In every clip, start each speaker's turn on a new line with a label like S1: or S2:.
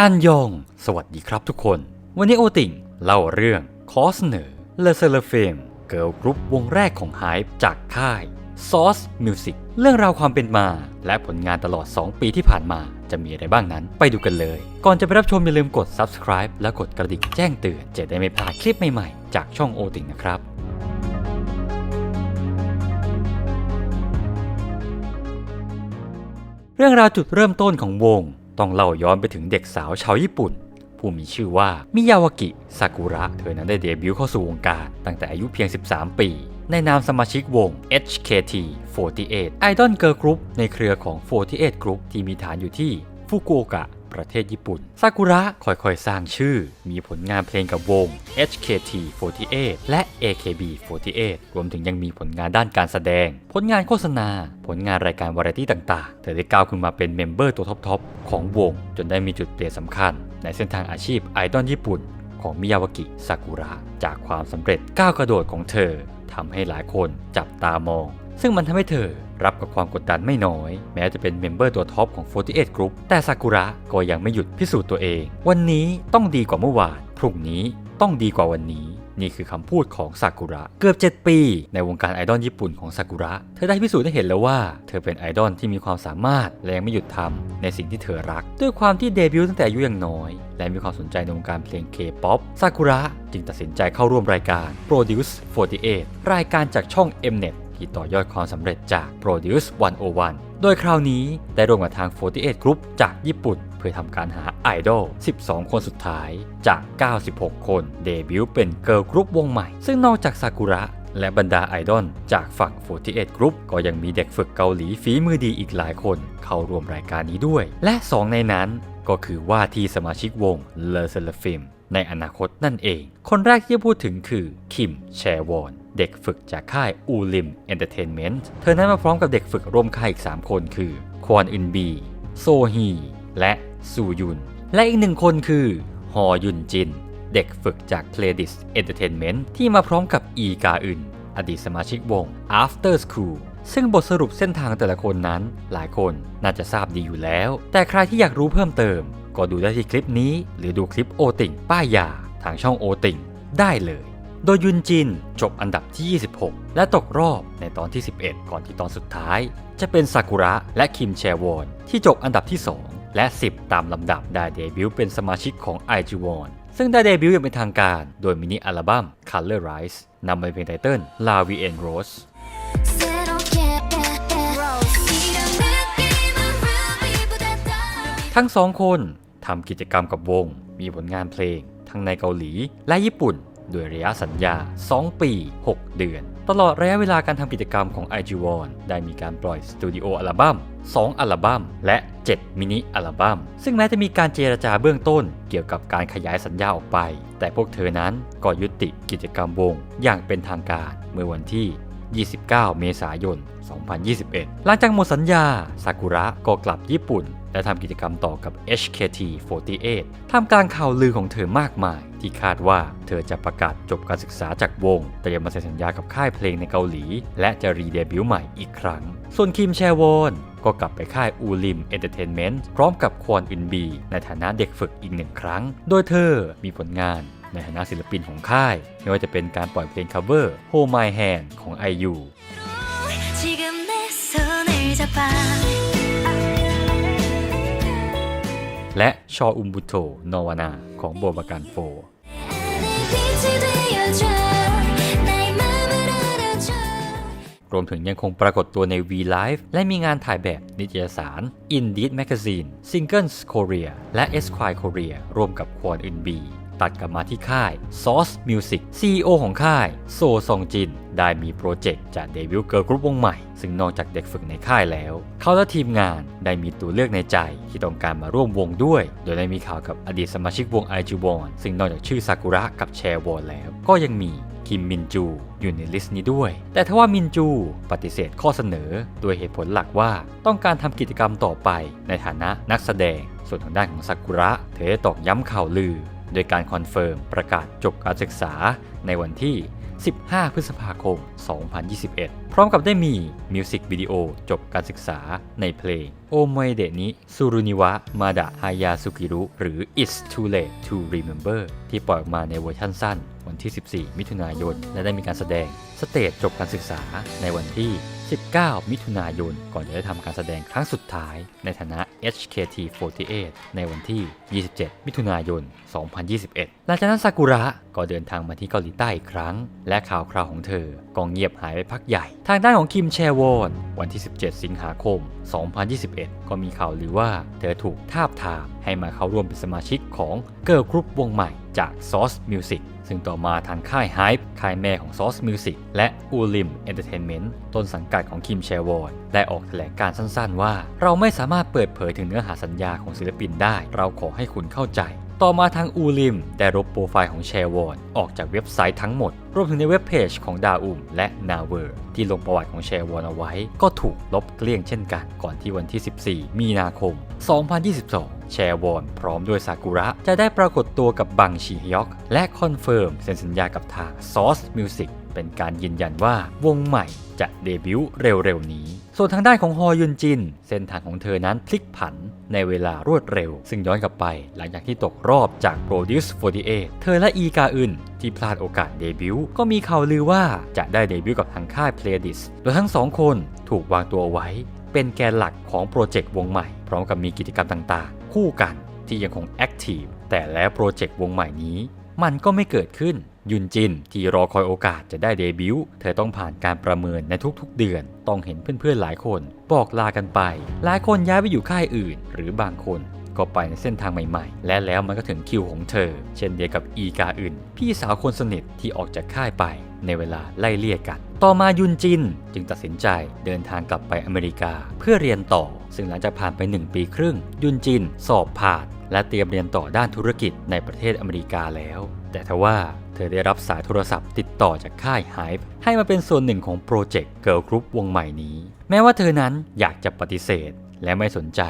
S1: อันยองสวัสดีครับทุกคนวันนี้โอติ่งเล่าเรื่องขอเสนอ Le Seraphim เกิร์ลกรุ๊ปวงแรกของ HYBE จากค่าย Source Music เรื่องราวความเป็นมาและผลงานตลอด2ปีที่ผ่านมาจะมีอะไรบ้างนั้นไปดูกันเลยก่อนจะไปรับชมอย่าลืมกด Subscribe และกดกระดิ่งแจ้งเตือนจะได้ไม่พลาดคลิปใหม่ๆจากช่องโอติ่งนะครับเรื่องราวจุดเริ่มต้นของวงต้องเล่าย้อนไปถึงเด็กสาวชาวญี่ปุ่นผู้มีชื่อว่ามิยาวากิซากุระเธอนั้นได้เดบิวต์เข้าสู่วงการตั้งแต่อายุเพียง13ปีในนามสมาชิกวง HKT48 ไอดอลเกิร์ลกรุ๊ปในเครือของ48 Group ที่มีฐานอยู่ที่ฟุกุโอกะประเทศญี่ปุ่นซากุระค่อยๆสร้างชื่อมีผลงานเพลงกับวง HKT48 และ AKB48 รวมถึงยังมีผลงานด้านการแสดงผลงานโฆษณาผลงานรายการวาไรตี้ต่างๆเธอได้ก้าวขึ้นมาเป็นเมมเบอร์ตัวท็อปๆของวงจนได้มีจุดเปลี่ยนสำคัญในเส้นทางอาชีพไอดอลญี่ปุ่นของมิยาวากิซากุระจากความสำเร็จก้าวกระโดดของเธอทำให้หลายคนจับตามองซึ่งมันทำให้เธอรับกับความกดดันไม่น้อยแม้จะเป็นเมมเบอร์ตัวท็อปของ48 Group แต่ซากุระก็ยังไม่หยุดพิสูจน์ตัวเองวันนี้ต้องดีกว่าเมื่อวานพรุ่งนี้ต้องดีกว่าวันนี้นี่คือคำพูดของซากุระเกือบ7ปีในวงการไอดอลญี่ปุ่นของซากุระเธอได้พิสูจน์ให้เห็นแล้วว่าเธอเป็นไอดอลที่มีความสามารถและยังไม่หยุดทำในสิ่งที่เธอรักด้วยความที่เดบิวต์ตั้งแต่อายุยังน้อยและมีความสนใจในวงการเพลง K-POP ซากุระจึงตัดสินใจเข้าร่วมรายการ Produce 48 รายการจากช่อง Mnetที่ต่อยอดความสำเร็จจาก Produce 101 โดยคราวนี้ได้ร่วมกับทาง48 Group จากญี่ปุ่นเพื่อทำการหาไอดอล 12 คนสุดท้ายจาก 96 คนเดบิวต์เป็นเกิร์ลกรุ๊ปวงใหม่ซึ่งนอกจากซากุระและบรรดาไอดอลจากฝั่ง48 Group ก็ยังมีเด็กฝึกเกาหลีฝีมือดีอีกหลายคนเข้าร่วมรายการนี้ด้วยและ2ในนั้นก็คือว่าที่สมาชิกวง Le Seraphim ในอนาคตนั่นเองคนแรกที่พูดถึงคือคิมแชวอนเด็กฝึกจากค่ายอูลิมเอนเตอร์เทนเมนต์เธอนั้นมาพร้อมกับเด็กฝึกร่วมค่ายอีก3คนคือควอนอึนบีโซฮีและซูยุนและอีก1คนคือฮอยุนจินเด็กฝึกจาก Pledis Entertainment ที่มาพร้อมกับอีกาอึนอดีตสมาชิกวง After School ซึ่งบทสรุปเส้นทางแต่ละคนนั้นหลายคนน่าจะทราบดีอยู่แล้วแต่ใครที่อยากรู้เพิ่มเติมก็ดูได้ที่คลิปนี้หรือดูคลิปโอติ่งป้ายยาทางช่องโอติ่งได้เลยโดยยุนจินจบอันดับที่ 26 และตกรอบในตอนที่ 11 ก่อนที่ตอนสุดท้ายจะเป็นซากุระและคิมแชวอนที่จบอันดับที่ 2 และ 10 ตามลำดับได้เดบิวต์เป็นสมาชิกของ iQOO ซึ่งได้เดบิวต์อย่างเป็นทางการโดยมินิอัลบั้ม Color Rise นำไปเพลงไตเติ้ล La Vie en Rose ทั้ง2คนทำกิจกรรมกับวงมีผลงานเพลงทั้งในเกาหลีและญี่ปุ่นโดยระยะสัญญา 2 ปี 6 เดือน ตลอดระยะเวลาการทำกิจกรรมของ iQOO ได้มีการปล่อยสตูดิโออัลบั้ม 2 อัลบั้ม และ 7 มินิอัลบั้ม ซึ่งแม้จะมีการเจรจาเบื้องต้นเกี่ยวกับการขยายสัญญาออกไป แต่พวกเธอนั้นก็ยุติกิจกรรมวงอย่างเป็นทางการเมื่อวันที่ 29 เมษายน 2021 หลังจากหมดสัญญาซากุระก็กลับญี่ปุ่นและทำกิจกรรมต่อกับ HKT48 ท่ามกลางข่าวลือของเธอมากมายที่คาดว่าเธอจะประกาศจบการศึกษาจากวงเตรียมมาเซ็นสัญญากับค่ายเพลงในเกาหลีและจะรีเดบิวต์ใหม่อีกครั้งส่วนคิมแชวอนก็กลับไปค่ายอูลิมเอนเตอร์เทนเมนต์พร้อมกับควอนอึนบีในฐานะเด็กฝึกอีก1 ครั้งโดยเธอมีผลงานในฐานะศิลปินของค่ายไม่ว่าจะเป็นการปล่อยเพลง cover Hold My Hand ของ IUและชออุมบุโตโนวานาของโบบากันโฟรวมถึงยังคงปรากฏตัวใน V-Live และมีงานถ่ายแบบนิตยสาร Indeed Magazine Singles Korea และ Esquire Korea ร่วมกับควอนอึนบีตัดกลับมาที่ค่าย Source Music CEO ของค่ายโซซองจินได้มีโปรเจกต์จะเดบิวต์เกิร์ลกรุ๊ปวงใหม่ซึ่งนอกจากเด็กฝึกในค่ายแล้วเขาและทีมงานได้มีตัวเลือกในใจที่ต้องการมาร่วมวงด้วยโดยได้มีข่าวกับอดีตสมาชิกวง iQOO ซึ่งนอกจากชื่อซากุระกับแชวอนแล้วก็ยังมีคิมมินจูอยู่ในลิสต์นี้ด้วยแต่ทว่ามินจูปฏิเสธข้อเสนอโดยเหตุผลหลักว่าต้องการทำกิจกรรมต่อไปในฐานะนักแสดงส่วนทางด้านของซากุระเธอได้ตอกย้ำข่าวลือโดยการคอนเฟิร์มประกาศจบการศึกษาในวันที่ 15 พฤษภาคม 2021 พร้อมกับได้มีมิวสิกวิดีโอจบการศึกษาในเพลงโอโมเดะนิซูรุนิวะมาดะฮายาสุกิรุหรือ It's Too Late to Remember ที่ปล่อยออกมาในเวอร์ชันสั้นวันที่ 14 มิถุนายนและได้มีการแสดงสเตจจบการศึกษาในวันที่ 19 มิถุนายนก่อนจะได้ทำการแสดงครั้งสุดท้ายในฐานะ HKT48 ในวันที่ 27 มิถุนายน 2021 หลังจากนั้นซากุระก็เดินทางมาที่เกาหลีใต้อีกครั้งและข่าวคราวของเธอก็เงียบหายไปพักใหญ่ทางด้านของคิมแชวอนวันที่ 17 สิงหาคม 2021 ก็มีข่าวลือว่าเธอถูกทาบทามให้มาเข้าร่วมเป็นสมาชิกของเกิร์ลกรุ๊ปวงใหม่จาก Source Music ซึ่งต่อมาทางค่าย HYBE ค่ายแม่ของ Source Music และ Ulim Entertainment ต้นสังกัดของคิมแชวอนได้ออกแถลงการสั้นๆว่าเราไม่สามารถเปิดเผยถึงเนื้อหาสัญญาของศิลปินได้เราขอให้คุณเข้าใจต่อมาทางอูลิมได้ลบโปรไฟล์ของแชวอนออกจากเว็บไซต์ทั้งหมดรวมถึงในเว็บเพจของดาอุมและนาเวอร์ที่ลงประวัติของแชวอนเอาไว้ก็ถูกลบเกลี้ยงเช่นกันก่อนที่วันที่ 14 มีนาคม 2022 แชวอนพร้อมด้วยซากุระจะได้ปรากฏตัวกับบังชีฮยอกและคอนเฟิร์มเซ็นสัญญากับทาง Source Music เป็นการยืนยันว่าวงใหม่จะเดบิวต์เร็วๆนี้ส่วนทางด้านของฮอยุนจินเส้นทางของเธอนั้นพลิกผันในเวลารวดเร็วซึ่งย้อนกลับไปหลังจากที่ตกรอบจาก Produce 48 เธอและอีกาอึนที่พลาดโอกาสเดบิวต์ก็มีข่าวลือว่าจะได้เดบิวต์กับทางค่าย Pledis โดยทั้งสองคนถูกวางตัวเอาไว้เป็นแกนหลักของโปรเจกต์วงใหม่พร้อมกับมีกิจกรรมต่างๆคู่กันที่ยังคงแอคทีฟแต่แล้วโปรเจกต์วงใหม่นี้มันก็ไม่เกิดขึ้นยุนจินที่รอคอยโอกาสจะได้เดบิวต์เธอต้องผ่านการประเมินในทุกๆเดือนต้องเห็นเพื่อนๆหลายคนบอกลากันไปหลายคนย้ายไปอยู่ค่ายอื่นหรือบางคนก็ไปในเส้นทางใหม่ๆและแล้วมันก็ถึงคิวของเธอเช่นเดียวกับอีกาอื่นพี่สาวคนสนิทที่ออกจากค่ายไปในเวลาไล่เลี่ยกันต่อมายุนจินจึงตัดสินใจเดินทางกลับไปอเมริกาเพื่อเรียนต่อซึ่งหลังจากผ่านไป1 ปีครึ่งยุนจินสอบผ่านและเตรียมเรียนต่อด้านธุรกิจในประเทศอเมริกาแล้วแต่ทว่าเธอได้รับสายโทรศัพท์ติดต่อจากค่าย HYBE ให้มาเป็นส่วนหนึ่งของโปรเจกต์ Girl Group วงใหม่นี้แม้ว่าเธอนั้นอยากจะปฏิเสธและไม่สนใจ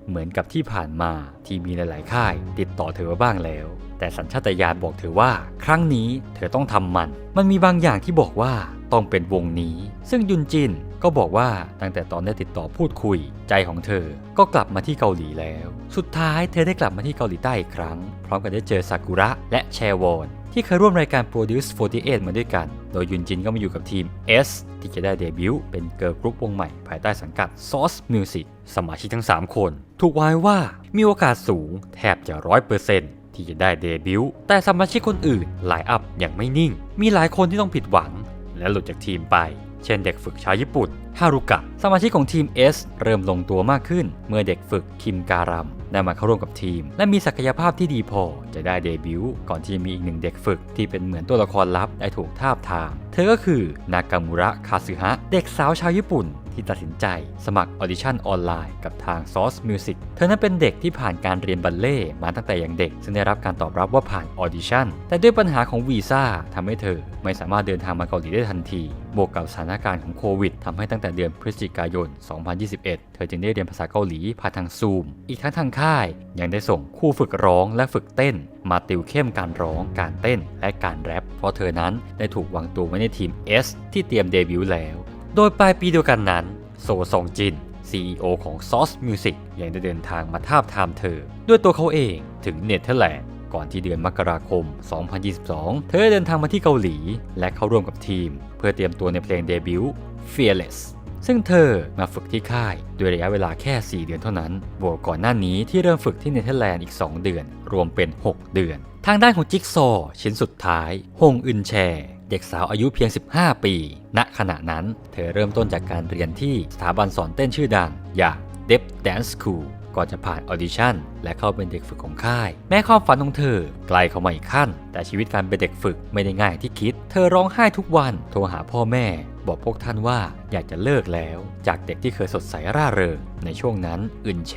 S1: เหมือนกับที่ผ่านมาที่มีหลายๆค่ายติดต่อเธอมาบ้างแล้วแต่สัญชาตญาณบอกเธอว่าครั้งนี้เธอต้องทำมันมีบางอย่างที่บอกว่าต้องเป็นวงนี้ซึ่งยุนจินก็บอกว่าตั้งแต่ตอนได้ติดต่อพูดคุยใจของเธอก็กลับมาที่เกาหลีแล้วสุดท้ายเธอได้กลับมาที่เกาหลีใต้อีกครั้งพร้อมกับได้เจอซากุระและแชวอนที่เคยร่วมรายการ Produce 48 มาด้วยกันโดยยุนจินก็มาอยู่กับทีม S ที่จะได้เดบิวต์เป็นเกิร์ลกรุ๊ปวงใหม่ภายใต้สังกัด Source Music สมาชิกทั้ง 3 คนถูกวายว่ามีโอกาสสูงแทบจะ 100%ที่จะได้เดบิวต์แต่สมาชิกคนอื่นไลน์อัพยังไม่นิ่งมีหลายคนที่ต้องผิดหวังและหลุดจากทีมไปเช่นเด็กฝึกชาวญี่ปุ่นฮารุกะสมาชิกของทีม S เริ่มลงตัวมากขึ้นเมื่อเด็กฝึกคิมการัมได้มาเข้าร่วมกับทีมและมีศักยภาพที่ดีพอจะได้เดบิวต์ก่อนที่มีอีกหนึ่งเด็กฝึกที่เป็นเหมือนตัวละครลับได้ถูกทาบทามเธอก็คือนากามุระคาซึฮะเด็กสาวชาวญี่ปุ่นที่ตัดสินใจสมัครออดิชั่นออนไลน์กับทาง Source Music เธอนั้นเป็นเด็กที่ผ่านการเรียนบัลเล่ต์มาตั้งแต่ยังเด็กซึ่งได้รับการตอบรับว่าผ่านออดิชั่นแต่ด้วยปัญหาของวีซ่าทำให้เธอไม่สามารถเดินทางมาเกาหลีได้ทันทีบวกกับสถานการณ์ของโควิดทำให้ตั้งแต่เดือนพฤศจิกายน 2021 เธอจึงได้เรียนภาษาเกาหลีผ่านทางซูมอีกทั้งทางค่ายยังได้ส่งคู่ฝึกร้องและฝึกเต้นมาติวเข้มการร้องการเต้นและการแรปเพราะเธอนั้นได้ถูกวางตัวไว้ในทีม S ที่เตรียมเดบิวต์แล้วโดยปลายปีเดียวกันนั้นโซซองจิน CEO ของ Source Music ยังได้เดินทางมาทาบทามเธอด้วยตัวเขาเองถึงเนเธอร์แลนด์ก่อนที่เดือนมกราคม 2022 เธอได้เดินทางมาที่เกาหลีและเข้าร่วมกับทีมเพื่อเตรียมตัวในเพลงเดบิวต์ Fearless ซึ่งเธอมาฝึกที่ค่ายด้วยระยะเวลาแค่ 4 เดือนเท่านั้นบวกก่อนหน้านี้ที่เริ่มฝึกที่เนเธอร์แลนด์อีก 2 เดือนรวมเป็น 6 เดือนทางด้านของจิ๊กซอว์ชิ้นสุดท้ายฮงอึนแชเด็กสาวอายุเพียง 15 ปี ณ ขณะนั้นเธอเริ่มต้นจากการเรียนที่สถาบันสอนเต้นชื่อดังอย่าง Dep Dance School ก่อนจะผ่านออดิชั่นและเข้าเป็นเด็กฝึกของค่ายแม้ความฝันของเธอไกลเข้ามาอีกขั้นแต่ชีวิตการเป็นเด็กฝึกไม่ได้ง่ายที่คิดเธอร้องไห้ทุกวันโทรหาพ่อแม่บอกพวกท่านว่าอยากจะเลิกแล้วจากเด็กที่เคยสดใสร่าเริงในช่วงนั้นอึนแช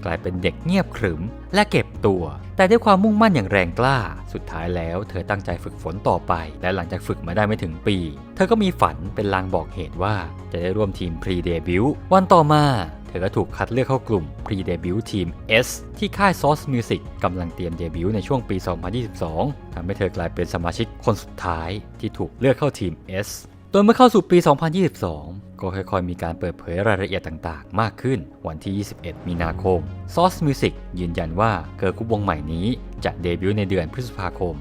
S1: กลายเป็นเด็กเงียบขรึมและเก็บตัวแต่ด้วยความมุ่งมั่นอย่างแรงกล้าสุดท้ายแล้วเธอตั้งใจฝึกฝนต่อไปและหลังจากฝึกมาได้ไม่ถึงปีเธอก็มีฝันเป็นลางบอกเหตุว่าจะได้ร่วมทีมพรีเดบิวต์วันต่อมาเธอก็ถูกคัดเลือกเข้ากลุ่มพรีเดบิวต์ทีม S ที่ค่าย Source Music กำลังเตรียมเดบิวต์ในช่วงปี 2022 ทำให้เธอกลายเป็นสมาชิกคนสุดท้ายที่ถูกเลือกเข้าทีม S โดยเมื่อเข้าสู่ปี 2022 ก็ค่อยๆมีการเปิดเผยรายละเอียดต่างๆมากขึ้นวันที่ 21 มีนาคม Source Music ยืนยันว่าเกิร์ลกรุ๊ปวงใหม่นี้จะเดบิวต์ในเดือนพฤษภาคม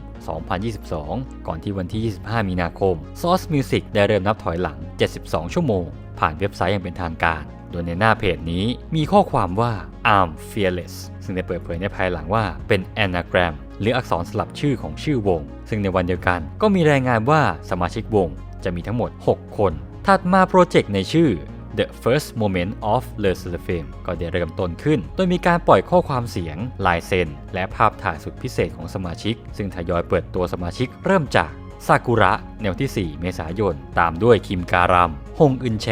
S1: 2022 ก่อนที่วันที่ 25 มีนาคม Source Music ได้เริ่มนับถอยหลัง 72 ชั่วโมงผ่านเว็บไซต์อย่างเป็นทางการโดยในหน้าเพจนี้มีข้อความว่า I'm Fearless ซึ่งได้เปิดเผยในภายหลังว่าเป็น Anagram หรืออักษรสลับชื่อของชื่อวงซึ่งในวันเดียวกันก็มีรายงานว่าสมาชิกวงจะมีทั้งหมด 6 คนถัดมาโปรเจกต์ในชื่อ The First Moment of Le Seraphim ก็ได้เริ่มต้นขึ้นโดยมีการปล่อยข้อความเสียงลายเซ็นและภาพถ่ายสุดพิเศษของสมาชิกซึ่งทยอยเปิดตัวสมาชิกเริ่มจากซากุระในวันที่ 4 เมษายนตามด้วยคิมการัมฮงอึนแช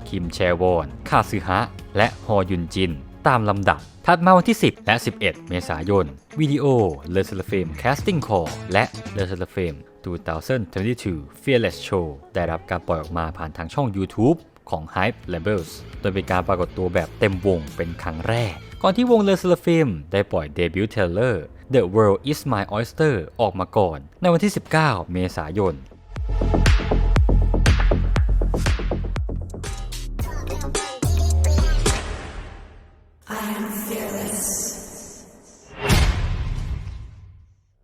S1: คิมแชวอนคาซึฮะและฮอยุนจินตามลำดับถัดมาวันที่ 10 และ 11 เมษายนวิดีโอ Le Seraphim Casting Call และ Le Seraphim 2022 Fearless Show ได้รับการปล่อยออกมาผ่านทางช่อง YouTube ของ Hype Labels โดยเป็นการปรากฏตัวแบบเต็มวงเป็นครั้งแรกก่อนที่วง Le Seraphim ได้ปล่อยเดบิวต์เทเลอร์ The World Is My Oyster ออกมาก่อนในวันที่ 19 เมษายน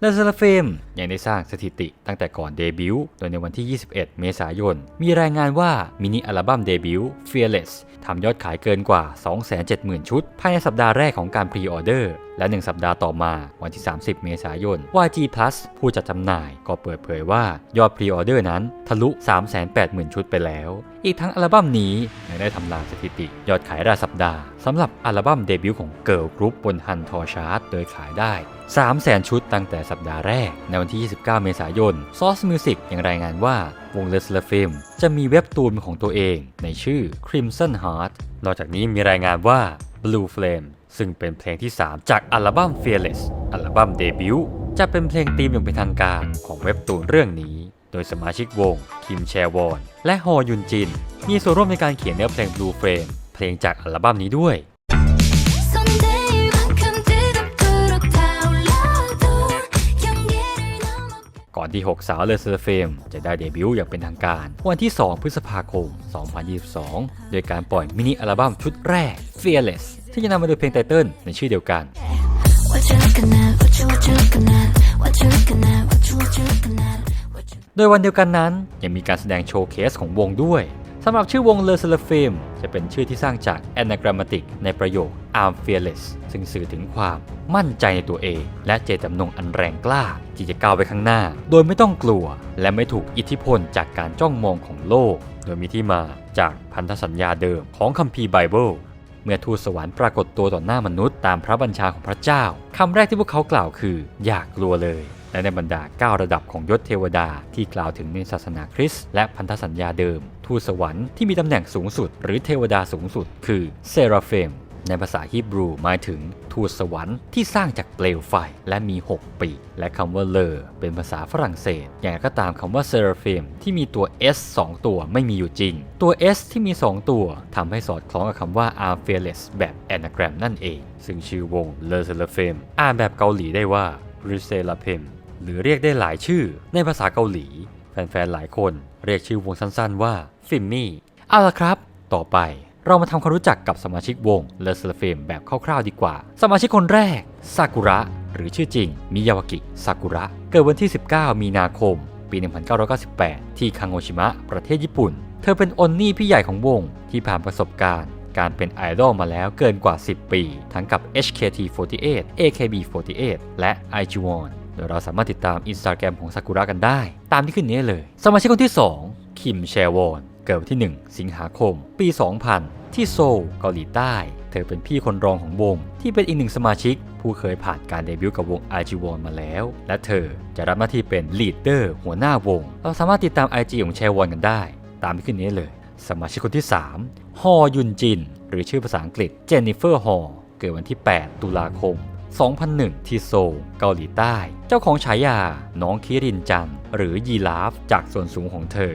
S1: Le Seraphim ยังได้สร้างสถิติตั้งแต่ก่อนเดบิวต์โดยในวันที่ 21 เมษายนมีรายงานว่ามินิอัลบั้มเดบิวต์ Fearless ทำยอดขายเกินกว่า 270,000 ชุดภายในสัปดาห์แรกของการพรีออเดอร์และ1สัปดาห์ต่อมาวันที่ 30 เมษายน YG Plus ผู้จัดจำหน่ายก็เปิดเผยว่ายอดพรีออเดอร์นั้นทะลุ 380,000 ชุดไปแล้วอีกทั้งอัลบั้มนี้ยังได้ทำลายสถิติยอดขายรายสัปดาห์สำหรับอัลบั้มเดบิวต์ของ Girl Group บน Hanteo Chart โดยขายได้ 300,000 ชุดตั้งแต่สัปดาห์แรกในวันที่ 29 เมษายน Source Music ยังรายงานว่าวง Le Seraphim จะมีเว็บตูนของตัวเองในชื่อ Crimson Heart นอกจากนี้มีรายงานว่า Blue Flame ซึ่งเป็นเพลงที่ 3 จากอัลบั้ม Fearless อัลบั้มเดบิวต์จะเป็นเพลงธีมอย่างเป็นทางการของเว็บตูนเรื่องนี้โดยสมาชิกวงคิมแชวอนและฮอยุนจินมีส่วนร่วมในการเขียนเนื้อเพลง Blue Flame เพลงจากอัลบั้มนี้ด้วยก่อนที่ 6 สาว Le Seraphim จะได้เดบิวต์อย่างเป็นทางการวันที่ 2 พฤษภาคม 2022 โดยการปล่อยมินิอัลบั้มชุดแรก Fearless ที่จะนำมาโดยเพลงไตเติ้ลในชื่อเดียวกันโดยวันเดียวกันนั้นยังมีการแสดงโชว์เคสของวงด้วยสำหรับชื่อวง Le Seraphim จะเป็นชื่อที่สร้างจาก Anagrammatic ในประโยค I'm Fearless ซึ่งสื่อถึงความมั่นใจในตัวเองและเจตจำนงอันแรงกล้าที่จะก้าวไปข้างหน้าโดยไม่ต้องกลัวและไม่ถูกอิทธิพลจากการจ้องมองของโลกโดยมีที่มาจากพันธสัญญาเดิมของคัมภีร์ไบเบิลเมื่อทูตสวรรค์ปรากฏตัวต่อหน้ามนุษย์ตามพระบัญชาของพระเจ้าคำแรกที่พวกเขากล่าวคืออย่ากลัวเลยและในบรรดา9ระดับของยศเทวดาที่กล่าวถึงในศาสนาคริสต์และพันธสัญญาเดิมทูตสวรรค์ที่มีตำแหน่งสูงสุดหรือเทวดาสูงสุดคือเซราฟิมในภาษาฮีบรูหมายถึงทูตสวรรค์ที่สร้างจากเปลวไฟและมี6ปีกและคำว่าเลอเป็นภาษาฝรั่งเศสอย่างไรก็ตามคำว่าเซราฟิมที่มีตัว S 2 ตัวไม่มีอยู่จริงตัว S ที่มี2ตัวทำให้สอดคล้องกับคำว่า I'm Fearless แบบ Anagram นั่นเองซึ่งชื่อวง Le Seraphim อ่านแบบเกาหลีได้ว่า Le Seraphimหรือเรียกได้หลายชื่อในภาษาเกาหลีแฟนๆหลายคนเรียกชื่อวงสั้นๆว่าฟิมมี่เอาล่ะครับต่อไปเรามาทำความรู้จักกับสมาชิกวง Le Seraphim แบบคร่าวๆดีกว่าสมาชิกคนแรกซากุระหรือชื่อจริงมิยาวากิซากุระเกิดวันที่ 19 มีนาคม ปี 1998 ที่คังโอชิมะประเทศญี่ปุ่นเธอเป็นอนนี่พี่ใหญ่ของวงที่ผ่านประสบการณ์การเป็นไอดอลมาแล้วเกินกว่า 10 ปีทั้งกับ HKT48 AKB48 และ IGONEโดยเราสามารถติดตาม Instagram ของซากุระกันได้ตามที่ขึ้นนี้เลยสมาชิกคนที่ 2 คิมแชวอนเกิดวันที่ 1 สิงหาคม ปี 2000 ที่โซลเกาหลีใต้เธอเป็นพี่คนรองของวงที่เป็นอีกหนึ่งสมาชิกผู้เคยผ่านการเดบิวต์กับวง IGONE มาแล้วและเธอจะรับหน้าที่เป็นลีดเดอร์หัวหน้าวงเราสามารถติดตาม IG ของแชวอนกันได้ตามที่ขึ้นนี้เลยสมาชิกคนที่ 3 ฮอยุนจินหรือชื่อภาษาอังกฤษเจนนิเฟอร์ฮอเกิดวันที่ 8 ตุลาคม 2001 ที่โซลเกาหลีใต้เจ้าของฉายาน้องคิรินจัง หรือยีราฟจากส่วนสูงของเธอ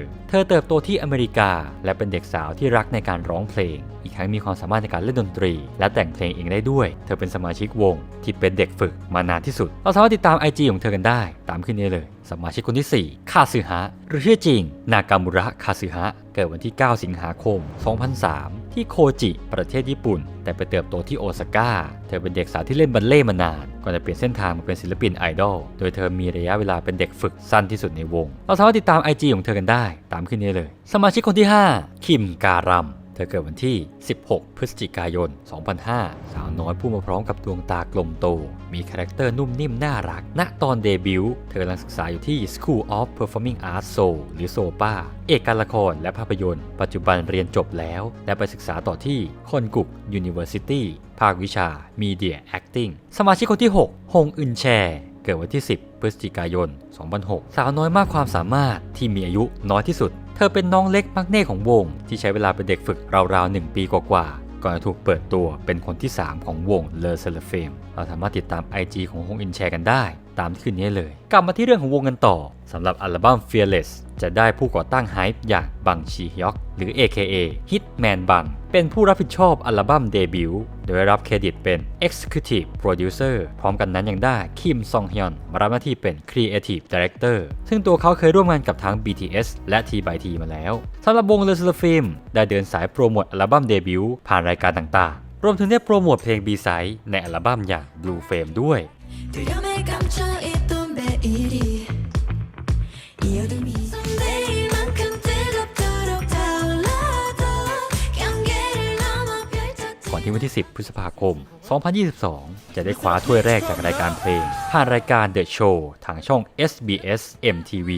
S1: เติบโตที่อเมริกาและเป็นเด็กสาวที่รักในการร้องเพลงอีกทั้งมีความสามารถในการเล่นดนตรีและแต่งเพลงเองได้ด้วยเธอเป็นสมาชิกวงที่เป็นเด็กฝึกมานานที่สุดเราสามารถติดตาม IG ของเธอกันได้ตามขึ้นนี้เลยสมาชิกคนที่4คาซึฮะหรือชื่อจริงนากามุระคาซึฮะเกิดวันที่9สิงหาคม2003ที่โคจิประเทศญี่ปุ่นแต่ไปเติบโตที่โอซาก้าเธอเป็นเด็กสาวที่เล่นบัลเล่ต์มานานก่อนจะเปลี่ยนเส้นทางมาเป็นศิลปินไอดอลโดยเธอมีระยะเวลาเป็นเด็กฝึกสั้นที่สุดในวงเราสามารถติดตาม IG ของเธอกันได้ตามขึ้นนี้เลยสมาชิกคนที่5คิมการัมเธอเกิดวันที่16พฤศจิกายน2005สาวน้อยผู้มาพร้อมกับดวงตากลมโตมีคาแรคเตอร์นุ่มนิ่มน่ารักณตอนเดบิวต์เธอกำลังศึกษาอยู่ที่ School of Performing Arts Seoul หรือ SOPA เอกการละครและภาพยนตร์ปัจจุบันเรียนจบแล้วและไปศึกษาต่อที่คอนกุก University ภาควิชา Media Acting สมาชิกคนที่6ฮงอึนแชเกิดวันที่10พฤศจิกายน2006สาวน้อยมากความสามารถที่มีอายุน้อยที่สุดเธอเป็นน้องเล็กมักเน่ของวงที่ใช้เวลาเป็นเด็กฝึกราวๆ1 ปีกว่าๆก่อนจะถูกเปิดตัวเป็นคนที่3ของวงเลอเซลเฟมเราสามารถติดตาม IG ของฮงอินแชร์กันได้ตามที่ขึ้นนี้เลยกลับมาที่เรื่องของวงกันต่อสำหรับอัลบั้ม Fearless จะได้ผู้ก่อตั้ง HYBE อย่างบังชีฮยอกหรือ AKA Hitman บังเป็นผู้รับผิดชอบอัลบั้มเดบิวต์โดยได้รับเครดิตเป็น Executive Producer พร้อมกันนั้นยังได้คิมซองฮยอนมารับหน้าที่เป็น Creative Director ซึ่งตัวเขาเคยร่วมงานกับทั้ง BTS และ T.by.T มาแล้วสำหรับวง Le Sserafim ได้เดินสายโปรโมทอัลบั้มเดบิวต์ผ่านรายการต่างๆรวมถึงได้โปรโมทเพลง B-side ในอัลบั้มอย่าง Blue Flame ด้วยก่อนที่วันที่10พฤษภาคม2022จะได้คว้าถ้วยแรกจากรายการเพลงผ่านรายการ The Show ทางช่อง SBS MTV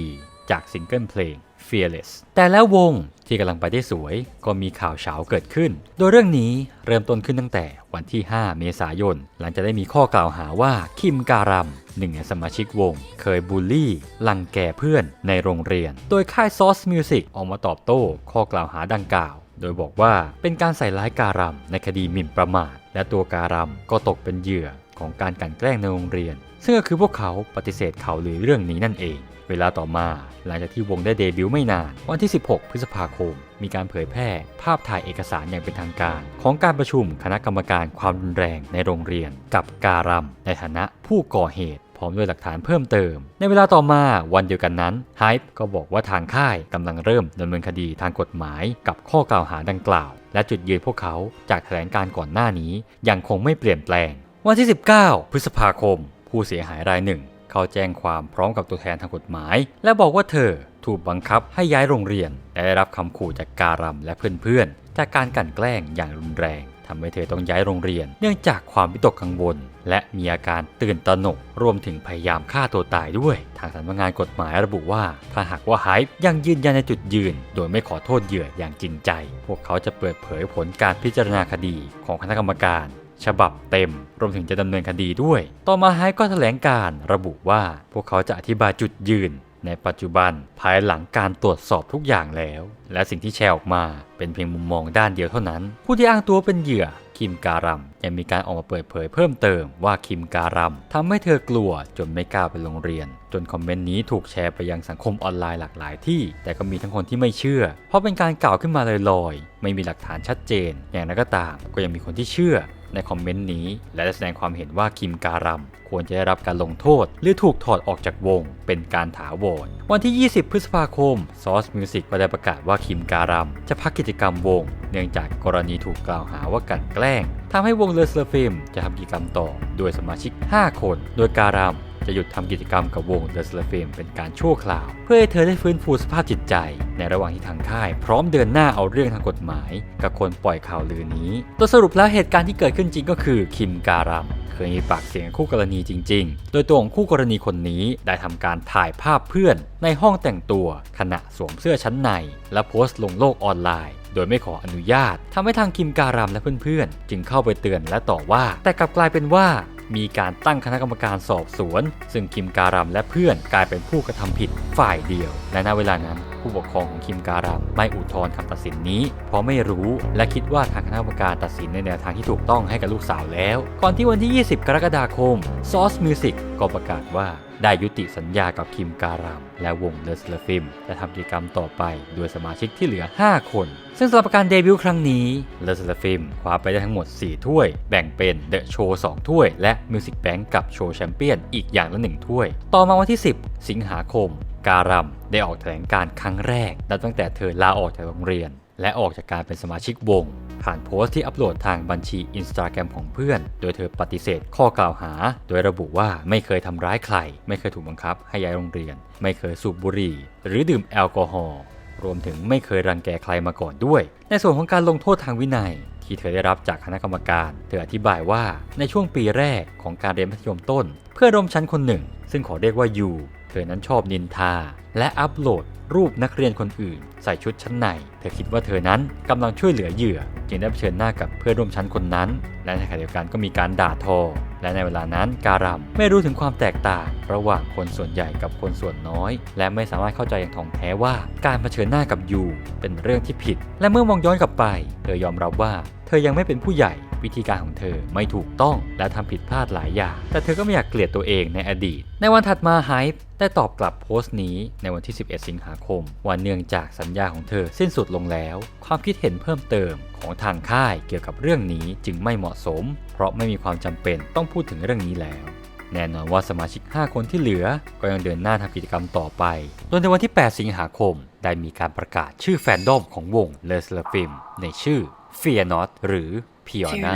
S1: จากซิงเกิลเพลง Fearless แต่แล้ววงที่กำลังไปได้สวยก็มีข่าวเฉาเกิดขึ้นโดยเรื่องนี้เริ่มต้นขึ้นตั้งแต่วันที่5เมษายนหลังจากได้มีข้อกล่าวหาว่าคิมการัมหนึ่งในสมาชิกวงเคยบูลลี่รังแกเพื่อนในโรงเรียนโดยค่าย Source Music ออกมาตอบโต้ข้อกล่าวหาดังกล่าวโดยบอกว่าเป็นการใส่ร้ายการัมในคดีหมิ่นประมาทและตัวการัมก็ตกเป็นเหยื่อของการกลั่นแกล้งในโรงเรียนซึ่งก็คือพวกเขาปฏิเสธข่าวลือเรื่องนี้นั่นเองเวลาต่อมาหลังจากที่วงได้เดบิวต์ไม่นานวันที่16พฤษภาคมมีการเผยแพร่ภาพถ่ายเอกสารอย่างเป็นทางการของการประชุมคณะกรรมการความรุนแรงในโรงเรียนกับการัมในฐานะผู้ก่อเหตุพร้อมด้วยหลักฐานเพิ่มเติมในเวลาต่อมาวันเดียวกันนั้น HYBE ก็บอกว่าทางค่ายกำลังเริ่มดำเนินคดีทางกฎหมายกับข้อกล่าวหาดังกล่าวและจุดยืนพวกเขาจากแถลงการก่อนหน้านี้ยังคงไม่เปลี่ยนแปลงวันที่19พฤษภาคมผู้เสียหายรายหนึ่งเขาแจ้งความพร้อมกับตัวแทนทางกฎหมายและบอกว่าเธอถูกบังคับให้ย้ายโรงเรียนและได้รับคำขู่จากการัมและเพื่อนๆจากการกลั่นแกล้งอย่างรุนแรงทำให้เธอต้องย้ายโรงเรียนเนื่องจากความวิตกกังวลและมีอาการตื่นตระหนกรวมถึงพยายามฆ่าตัวตายด้วยทางสำนักงานกฎหมายระบุว่าถ้าหากว่าHYBEยังยืนยันในจุดยืนโดยไม่ขอโทษเหยื่ออย่างจริงใจพวกเขาจะเปิดเผยผลการพิจารณาคดีของคณะกรรมการฉบับเต็มรวมถึงจะดำเนินคดีด้วยต่อมาHYBEก็แถลงการระบุว่าพวกเขาจะอธิบายจุดยืนในปัจจุบันภายหลังการตรวจสอบทุกอย่างแล้วและสิ่งที่แชร์ออกมาเป็นเพียงมุมมองด้านเดียวเท่านั้นผู้ที่อ้างตัวเป็นเหยื่อคิมการัมยังมีการออกมาเปิดเผยเพิ่มเติมว่าคิมการัมทำให้เธอกลัวจนไม่กล้าไปโรงเรียนจนคอมเมนต์นี้ถูกแชร์ไปยังสังคมออนไลน์หลากหลายที่แต่ก็มีทั้งคนที่ไม่เชื่อเพราะเป็นการกล่าวขึ้นมาลอยๆไม่มีหลักฐานชัดเจนอย่างไรก็ตามก็ยังมีคนที่เชื่อในคอมเมนต์นี้และได้แสดงความเห็นว่าคิมการัมควรจะได้รับการลงโทษหรือถูกถอดออกจากวงเป็นการถาวรวันที่20พฤษภาคม Source Music ก็ได้ประกาศว่าคิมการัมจะพักกิจกรรมวงเนื่องจากกรณีถูกกล่าวหาว่ากลั่นแกล้งทำให้วง Le Sserafim จะทำกิจกรรมต่อโดยสมาชิก5คนโดยการัมจะหยุดทำกิจกรรมกับวง The Sserafim เป็นการชั่วคราวเพื่อให้เธอได้ฟื้นฟูสภาพจิตใจในระหว่างที่ทางค่ายพร้อมเดินหน้าเอาเรื่องทางกฎหมายกับคนปล่อยข่าวลือนี้ตัวสรุปแล้วเหตุการณ์ที่เกิดขึ้นจริงก็คือคิมการัมเคยมีปากเสียงคู่กรณีจริงๆโดยตัวของคู่กรณีคนนี้ได้ทำการถ่ายภาพเพื่อนในห้องแต่งตัวขณะสวมเสื้อชั้นในและโพสต์ลงโลกออนไลน์โดยไม่ขออนุญาตทำให้ทางคิมการัมและเพื่อนๆจึงเข้าไปเตือนและต่อว่าแต่กลับกลายเป็นว่ามีการตั้งคณะกรรมการสอบสวนซึ่งคิมการัมและเพื่อนกลายเป็นผู้กระทำผิดฝ่ายเดียวและณเวลานั้นผู้ปกครองของคิมการัมไม่อุทธรณ์คำตัดสินนี้เพราะไม่รู้และคิดว่าทางคณะกรรมการตัดสินในแนวทางที่ถูกต้องให้กับลูกสาวแล้วก่อนที่วันที่20กรกฎาคม Source Music ก็ ก็ประกาศว่าได้ยุติสัญญากับคิมการัมและวงเลอเซลฟิมจะทำกิจกรรมต่อไปโดยสมาชิกที่เหลือ5คนซึ่งสำหรับการเดบิวต์ครั้งนี้เลอเซลฟิมคว้าไปได้ทั้งหมด4ถ้วยแบ่งเป็นเดอะโชว์2ถ้วยและมิวสิกแบงก์กับโชว์แชมเปี้ยนอีกอย่างละ1ถ้วยต่อมาวันที่10สิงหาคมการัมได้ออกแถลงการณ์ครั้งแรกนับตั้งแต่เธอลาออกจากโรงเรียนและออกจากการเป็นสมาชิกวงผ่านโพสต์ที่อัปโหลดทางบัญชี Instagram ของเพื่อนโดยเธอปฏิเสธข้อกล่าวหาโดยระบุว่าไม่เคยทำร้ายใครไม่เคยถูกบังคับให้ย้ายโรงเรียนไม่เคยสูบบุหรี่หรือดื่มแอลกอฮอล์รวมถึงไม่เคยรังแกใครมาก่อนด้วยในส่วนของการลงโทษทางวินัยที่เธอได้รับจากคณะกรรมการเธออธิบายว่าในช่วงปีแรกของการเรียนมัธยมต้นเพื่อนร่วมชั้นคนหนึ่งซึ่งขอเรียกว่ายูเธอนั้นชอบนินทาและอัปโหลดรูปนักเรียนคนอื่นใส่ชุดชั้นในเธอคิดว่าเธอนั้นกำลังช่วยเหลือเหยื่อจึงได้เผชิญหน้ากับเพื่อนร่วมชั้นคนนั้นและในขณะเดียวกันก็มีการด่าทอและในเวลานั้นการัมไม่รู้ถึงความแตกต่างระหว่างคนส่วนใหญ่กับคนส่วนน้อยและไม่สามารถเข้าใจอย่างถ่องแท้ว่าการเผชิญหน้ากับยูเป็นเรื่องที่ผิดและเมื่อมองย้อนกลับไปเธอยอมรับว่าเธอยังไม่เป็นผู้ใหญ่วิธีการของเธอไม่ถูกต้องและทำผิดพลาดหลายอย่างแต่เธอก็ไม่อยากเกลียดตัวเองในอดีตในวันถัดมาไฮป์ได้ตอบกลับโพสต์นี้ในวันที่11สิงหาคมว่าเนื่องจากสัญญาของเธอสิ้นสุดลงแล้วความคิดเห็นเพิ่มเติมของทางค่ายเกี่ยวกับเรื่องนี้จึงไม่เหมาะสมเพราะไม่มีความจำเป็นต้องพูดถึงเรื่องนี้แล้วแน่นอนว่าสมาชิก5คนที่เหลือก็ยังเดินหน้าทำกิจกรรมต่อไปโดยในวันที่8สิงหาคมได้มีการประกาศชื่อแฟนดอมของวงเลอเซลฟิมในชื่อ Fear Not หรือ Fiona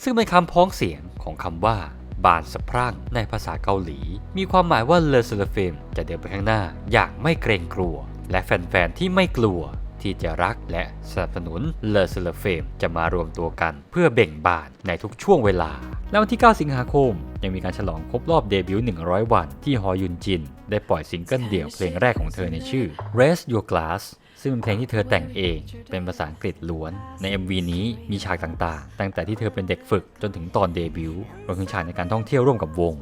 S1: ซึ่งเป็นคำพ้องเสียงของคำว่าบานสะพรั่งในภาษาเกาหลีมีความหมายว่าเลอเซลฟิมจะเดินไปข้างหน้าอย่างไม่เกรงกลัวและแฟนๆที่ไม่กลัวที่จะรักและสนับสนุนเลอเซลฟิมจะมารวมตัวกันเพื่อเบ่งบานในทุกช่วงเวลาและวันที่9สิงหาคมยังมีการฉลองครบรอบเดบิวต์100วันที่ฮอยุนจินได้ปล่อยซิงเกิลเดี่ยวเพลงแรกของเธอในชื่อ Raise Your Glassซึ่งเป็นเพลงที่เธอแต่งเองเป็นภาษาอังกฤษล้วนใน MV นี้มีฉากต่างๆตั้งแต่ที่เธอเป็นเด็กฝึกจนถึงตอนเดบิวต์รวมถึงฉากในการท่องเที่ยวร่วมกับวง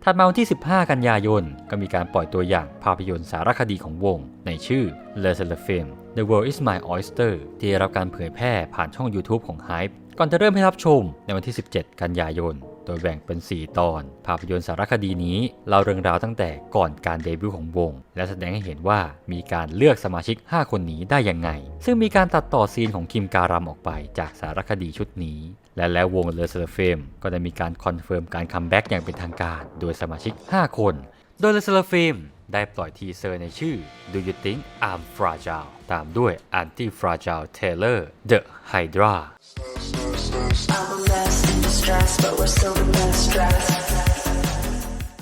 S1: ถัดมาวันที่15กันยายนก็มีการปล่อยตัวอย่างภาพยนตร์สารคดีของวงในชื่อ Le Seraphim The World Is My Oyster ที่ได้รับการเผยแพร่ผ่านช่อง YouTube ของ Hype ก่อนจะเริ่มให้รับชมในวันที่17กันยายนโดยแบ่งเป็น4ตอนภาพยนตร์สารคดีนี้เล่าเรื่องราวตั้งแต่ก่อนการเดบิวต์ของวงและแสดงให้เห็นว่ามีการเลือกสมาชิก5คนนี้ได้ยังไงซึ่งมีการตัดต่อซีนของคิมการัมออกไปจากสารคดีชุดนี้และแล้ววงเลอเซลฟิมก็ได้มีการคอนเฟิร์มการคัมแบ็กอย่างเป็นทางการโดยสมาชิก5คนโดยเลอเซลฟิมได้ปล่อยทีเซอร์ในชื่อ Do You Think I'm Fragile ตามด้วย Anti-Fragile Taylor The Hydra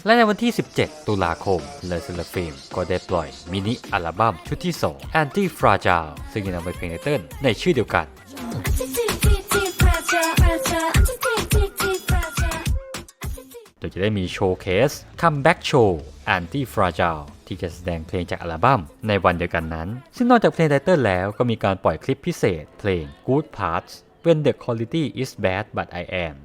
S1: และในวันที่17ตุลาคมเลอเซลฟิมก็ได้ปล่อยมินิอัลบั้มชุดที่2 Anti-Fragile ซึ่งยังนำไปเพลงไตเติ้ลในชื่อเดียวกันโดยจะได้มีโชว์เคสคัมแบ็กโชว์ Anti-Fragile ที่จะแสดงเพลงจากอัลบั้มในวันเดียวกันนั้นซึ่งนอกจากเพลงไตเติ้ลแล้วก็มีการปล่อยคลิปพิเศษเพลง Good Parts When the Quality is Bad But I Am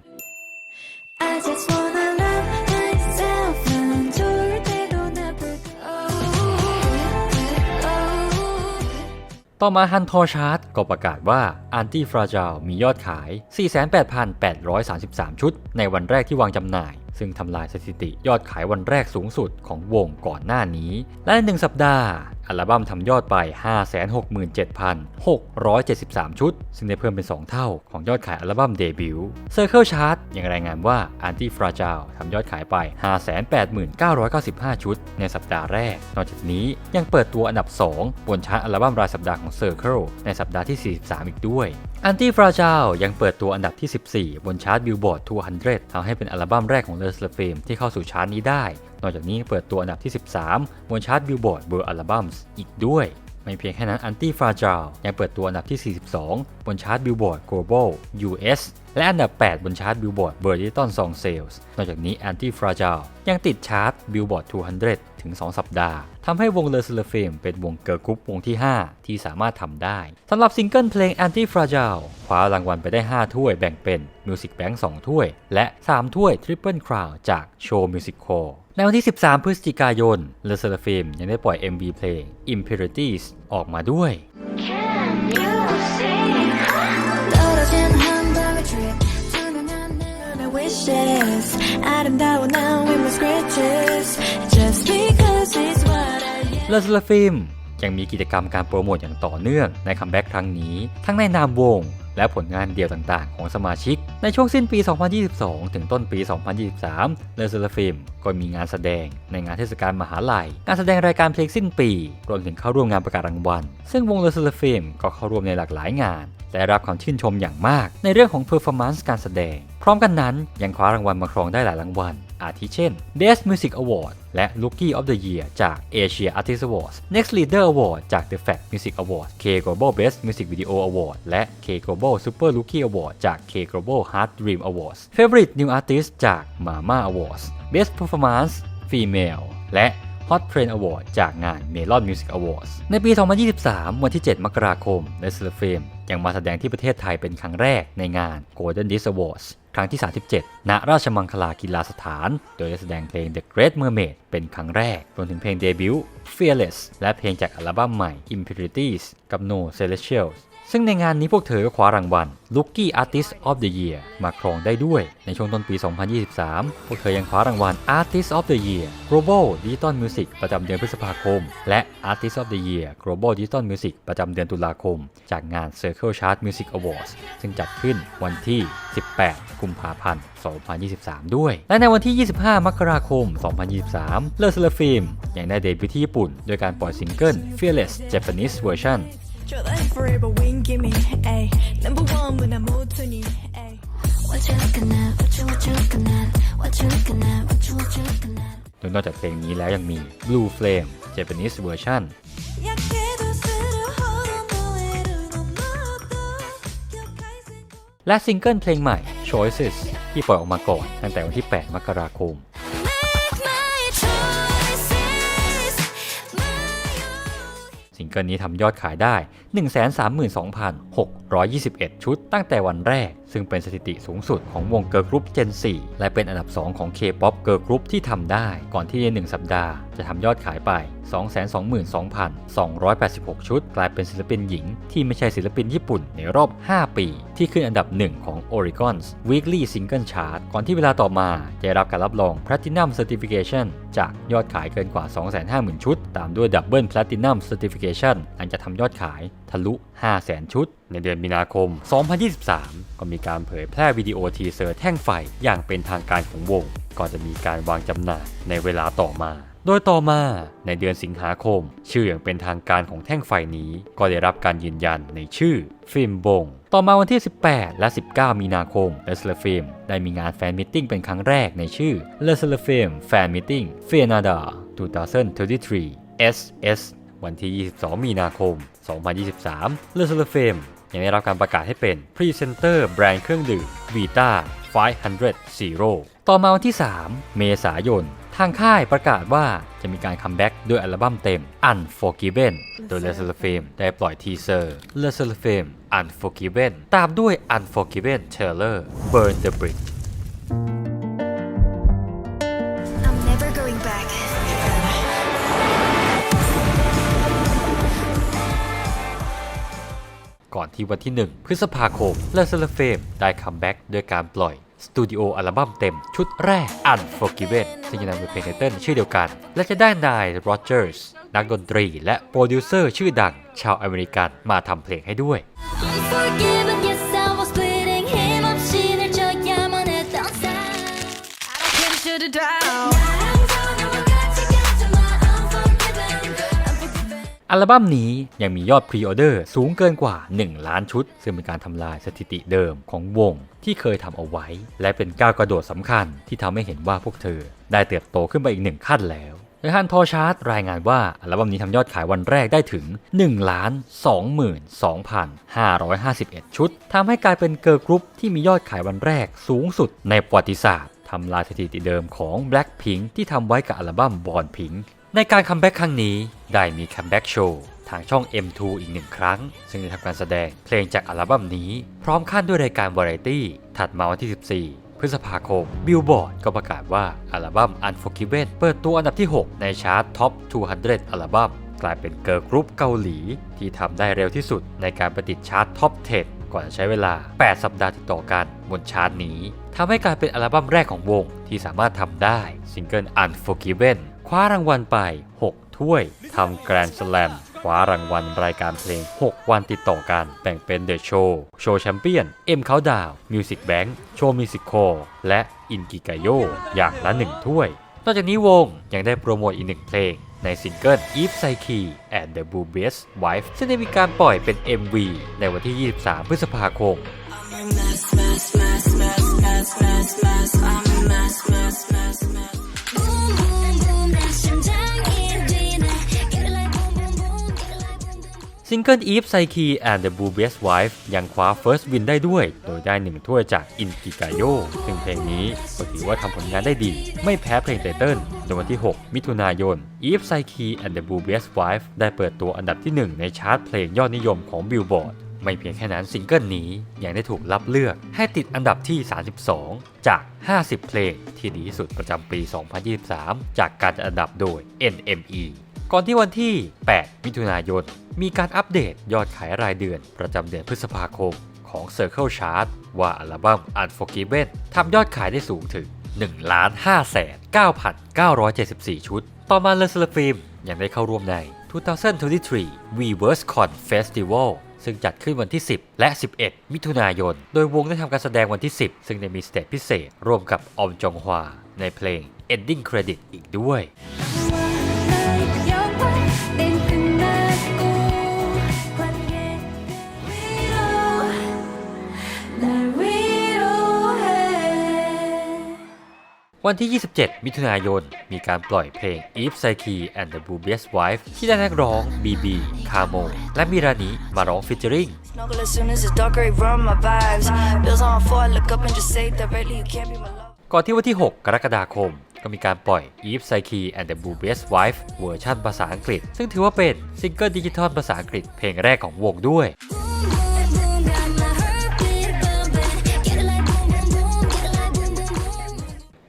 S1: ต่อมาฮันทอชาร์ตก็ประกาศว่า Anti-Fragile มียอดขาย 48,833 ชุดในวันแรกที่วางจำหน่ายซึ่งทำลายสถิติยอดขายวันแรกสูงสุดของวงก่อนหน้านี้และใน1สัปดาห์อัลบั้มทำยอดไป 567,673 ชุดซึ่งได้เพิ่มเป็น 2 เท่าของยอดขายอัลบั้มเดบิวต์ Circle Chart ยังรายงานว่า Anti-Fragile ทำยอดขายไป 589,995 ชุดในสัปดาห์แรกนอกจากนี้ยังเปิดตัวอันดับ 2 บนชาร์ตอัลบั้มรายสัปดาห์ของ Circle ในสัปดาห์ที่ 43 อีกด้วย Anti-Fragile ยังเปิดตัวอันดับที่ 14 บนชาร์ต Billboard 200 ทำให้เป็นอัลบั้มแรกของเลอเซลฟิมที่เข้าสู่ชาร์ตนี้ได้นอกจากนี้เปิดตัวอันดับที่ 13 บนชาร์ต Billboard World Albums อีกด้วย ไม่เพียงแค่นั้น Anti-Fragile ยังเปิดตัวอันดับที่ 42 บนชาร์ต Billboard Global US และอันดับ 8 บนชาร์ต Billboard World Digital Song Sales นอกจากนี้ Anti-Fragile ยังติดชาร์ต Billboard 200 ถึง 2 สัปดาห์ทำให้วงเลอเซลฟิมเป็นวงเกิร์ลกรุ๊ปวงที่ 5 ที่สามารถทำได้สำหรับซิงเกิลเพลง Anti-Fragile คว้ารางวัลไปได้ 5 ถ้วยแบ่งเป็น Music Bank 2 ถ้วยและ 3 ถ้วย Triple Crown จาก Show Music Hall ในวันที่ 13 พฤศจิกายนเลอเซลฟิมยังได้ปล่อย MV เพลง Impurities ออกมาด้วย
S2: 아름다워 now with my scratches just because it's what I am
S1: เลอ Seraphim ยังมีกิจกรรมการโปรโมทอย่างต่อเนื่องในคัมแบ็กครั้งนี้ทั้งในนามวงและผลงานเดี่ยวต่างๆของสมาชิกในช่วงสิ้นปี 2022 ถึงต้นปี 2023 เลอ Seraphim ก็มีงานแสดงในงานเทศกาลมหาลัยการแสดงรายการเพลงสิ้นปีรวมถึงเข้าร่วมงานประกาศรางวัลซึ่งวงเลอ Seraphim ก็เข้าร่วมในหลากหลายงานและรับความชื่นชมอย่างมากในเรื่องของเพอร์ฟอร์แมนซ์การแสดงพร้อมกันนั้นยังคว้ารางวัลมาครองได้หลายรางวัลอาทิเช่น Best Music Award และ Rookie of the Year จาก Asia Artist Awards Next Leader Award จาก The Fact Music Awards K Global Best Music Video Award และ K Global Super Rookie Award จาก K Global Heart Dream Awards Favorite New Artist จาก Mama Awards Best Performance Female และ Hot Trend Award จากงาน Melon Music Awards ในปี 2023 วันที่ 7 มกราคม เลอ Seraphim ยังมาแสดงที่ประเทศไทยเป็นครั้งแรกในงาน Golden Disc Awards ครั้งที่ 37 ณ ราชมังคลากีฬาสถานโดยได้แสดงเพลง The Great Mermaid เป็นครั้งแรกรวมถึงเพลงเดบิวต์ Fearless และเพลงจากอัลบั้มใหม่ Impurities กับ No Celestials ซึ่งในงานนี้พวกเธอก็คว้ารางวัล Rookie Artist of the Year มาครองได้ด้วยในช่วงต้นปี 2023 พวกเธอยังคว้ารางวัล Artist of the Year Global Digital Music ประจำเดือนพฤษภาคมและ Artist of the Year Global Digital Music ประจำเดือนตุลาคมจากงาน Circle Chart Music Awards ซึ่งจัดขึ้นวันที่ 18 กุมภาพันธ์ 2023 ด้วยและในวันที่ 25 มกราคม 2023 เลอ Seraphim ยังได้เดบิวต์ที่ญี่ปุ่นโดยการปล่อยซิงเกิล Fearless Japanese Version
S2: forever wing give me ay number one when I'm all to me ay what you looking at what you looking at what you looking at what you looking at
S1: โดยนอกจากเพลงนี้แล้วยังมี Blue Flame Japanese Version และซิงเกิลเพลงใหม่ Choices ที่ปล่อยออกมาก่อนตั้งแต่วันที่ 8 มกราคมซิงเกิลนี้ทำยอดขายได้ 132,621 ชุดตั้งแต่วันแรกซึ่งเป็นสถิติสูงสุดของวงเกิร์ลกรุ๊ป Gen 4 และเป็นอันดับ 2 ของ K-POP เกิร์ลกรุ๊ปที่ทำได้ก่อนที่ใน1สัปดาห์จะทำยอดขายไป 222,286 ชุดกลายเป็นศิลปินหญิงที่ไม่ใช่ศิลปินญี่ปุ่นในรอบ 5 ปีที่ขึ้นอันดับ 1 ของ Oricon's Weekly Single Chart ก่อนที่เวลาต่อมาจะรับการรับรอง Platinum Certification จากยอดขายเกินกว่า 250,000 ชุดตามด้วย Double Platinum Certification หลังจากทำยอดขายทะลุ 500,000 ชุดในเดือนมีนาคม 2023 ก็มีการเผยแพร่วิดีโอทีเซอร์แท่งไฟอย่างเป็นทางการของวงก่อนจะมีการวางจำหน่ายในเวลาต่อมาโดยต่อมาในเดือนสิงหาคมชื่ออย่างเป็นทางการของแท่งไฟนี้ก็ได้รับการยืนยันในชื่อฟิล์มบงต่อมาวันที่ 18 และ 19 มีนาคม เลอ Seraphim ได้มีงานแฟนมิทติ้งเป็นครั้งแรกในชื่อ เลอ Seraphim Fan Meeting Vienna 2023 SS วันที่ 22 มีนาคม 2023 เลอ Seraphim ยังได้รับการประกาศให้เป็นพรีเซนเตอร์แบรนด์เครื่องดื่ม Vita 500 Zero ต่อมาวันที่ 3 เมษายนทางค่ายประกาศว่าจะมีการคัมแบ็กด้วยอัลบั้มเต็ม Unforgiven โดย Le Seraphim ได้ปล่อยทีเซอร์ Le Seraphim Unforgiven ตามด้วย Unforgiven Trailer Burn the Bridge
S2: I'm never going back
S1: ก่อนที่วันที่ 1 พฤษภาคม Le Seraphim ได้คัมแบ็กด้วยการปล่อยสตูดิโออัลบั้มเต็มชุดแรก Unforgiven ซึ่งจะนำโดยเพลงไตเติ้ลชื่อเดียวกันและจะได้นายโรเจอร์สนักดนตรีและโปรดิวเซอร์ชื่อดังชาวอเมริกันมาทำเพลงให้ด้วยอัลบั้มนี้ยังมียอดพรีออเดอร์สูงเกินกว่า 1 ล้านชุดซึ่งเป็นการทำลายสถิติเดิมของวงที่เคยทำเอาไว้และเป็นก้าวกระโดดสำคัญที่ทำให้เห็นว่าพวกเธอได้เติบโตขึ้นไปอีก1ขั้นแล้วโดยฮันทอชาร์ตรายงานว่าอัลบั้มนี้ทำยอดขายวันแรกได้ถึง 1,22,551 ชุดทำให้กลายเป็นเกิร์ลกรุ๊ปที่มียอดขายวันแรกสูงสุดในประวัติศาสตร์ทำลายสถิติเดิมของ Blackpink ที่ทำไว้กับอัลบั้ม Born Pinkในการคัมแบ็กครั้งนี้ได้มีคัมแบ็กโชว์ทางช่อง M2 อีก1 ครั้งซึ่งได้ทำการแสดงเพลงจากอัลบั้มนี้พร้อมขั้นด้วยรายการวาไรตี้ถัดมาวันที่ 14 พฤษภาคม Billboard ก็ประกาศว่าอัลบั้ม Unforgiven เปิดตัวอันดับที่ 6 ในชาร์ต Top 200 อัลบั้มกลายเป็นเกิร์ลกรุ๊ปเกาหลีที่ทำได้เร็วที่สุดในการประดิษฐ์ชาร์ต Top 10 ก่อนจะใช้เวลา 8 สัปดาห์ติดต่อกันบนชาร์ตนี้ท ทำให้กลายเป็นอัลบั้มแรกของวงที่สามารถทำได้ซิงเกิล Unforgiven คว้ารางวัลไป6ถ้วยทำแกรนด์สแลมคว้ารางวัลรายการเพลง6วันติดต่อกันแบ่งเป็น The Show Show Champion M Countdown Music Bank Show Music Hall และ Inkigayo อย่างละ1ถ้วยนอกจากนี้วงยังได้โปรโมทอีก1เพลงในซิงเกิล Eve Psyche and the Bluebeard's Wife ซึ่งได้มีการปล่อยเป็น MV ในวันที่23พฤษภาคมซิงเกิล Eve Psyche and the Bluebeard's Wife ยังคว้า First Win ได้ด้วยโดยได้1ถ้วยจาก Inkigayo ซึ่งเพลงนี้ก็ถือว่าทำผลงานได้ดีไม่แพ้เพลงไตเติ้ลในวันที่6มิถุนายน Eve Psyche and the Bluebeard's Wife ได้เปิดตัวอันดับที่1ในชาร์ตเพลงยอดนิยมของ Billboard ไม่เพียงแค่นั้นซิงเกิลนี้ยังได้ถูกรับเลือกให้ติดอันดับที่32จาก50เพลงที่ดีที่สุดประจำปี 2023 จากการจัดอันดับโดย NME ก่อนที่วันที่8มิถุนายนมีการอัปเดตยอดขายรายเดือนประจำเดือนพฤษภาคมของ Circle Chart ว่าอัลบั้ม Unforgiven ทำยอดขายได้สูงถึง 1,509,974 ชุดต่อมาเลอร์ฟิล์มยังได้เข้าร่วมใน 2023 Weverse-Con Festival ซึ่งจัดขึ้นวันที่10และ11มิถุนายนโดยวงได้ทำการแสดงวันที่10ซึ่งได้มีสเตจพิเศษร่วมกับออมจองฮวาในเพลง Ending Credit อีกด้วยวันที่27มิถุนายนมีการปล่อยเพลง Eve Psyche and the Bluebeard's Wife ที่ได้นักร้อง BB คาโมและมิรานิมาร้องฟีเจอริงก่อนที่วันที่6กรกฎาคมก็มีการปล่อย Eve Psyche and the Bluebeard's Wife เวอร์ชันภาษาอังกฤษซึ่งถือว่าเป็นซิงเกิลดิจิทัลภาษาอังกฤษเพลงแรกของวงด้วย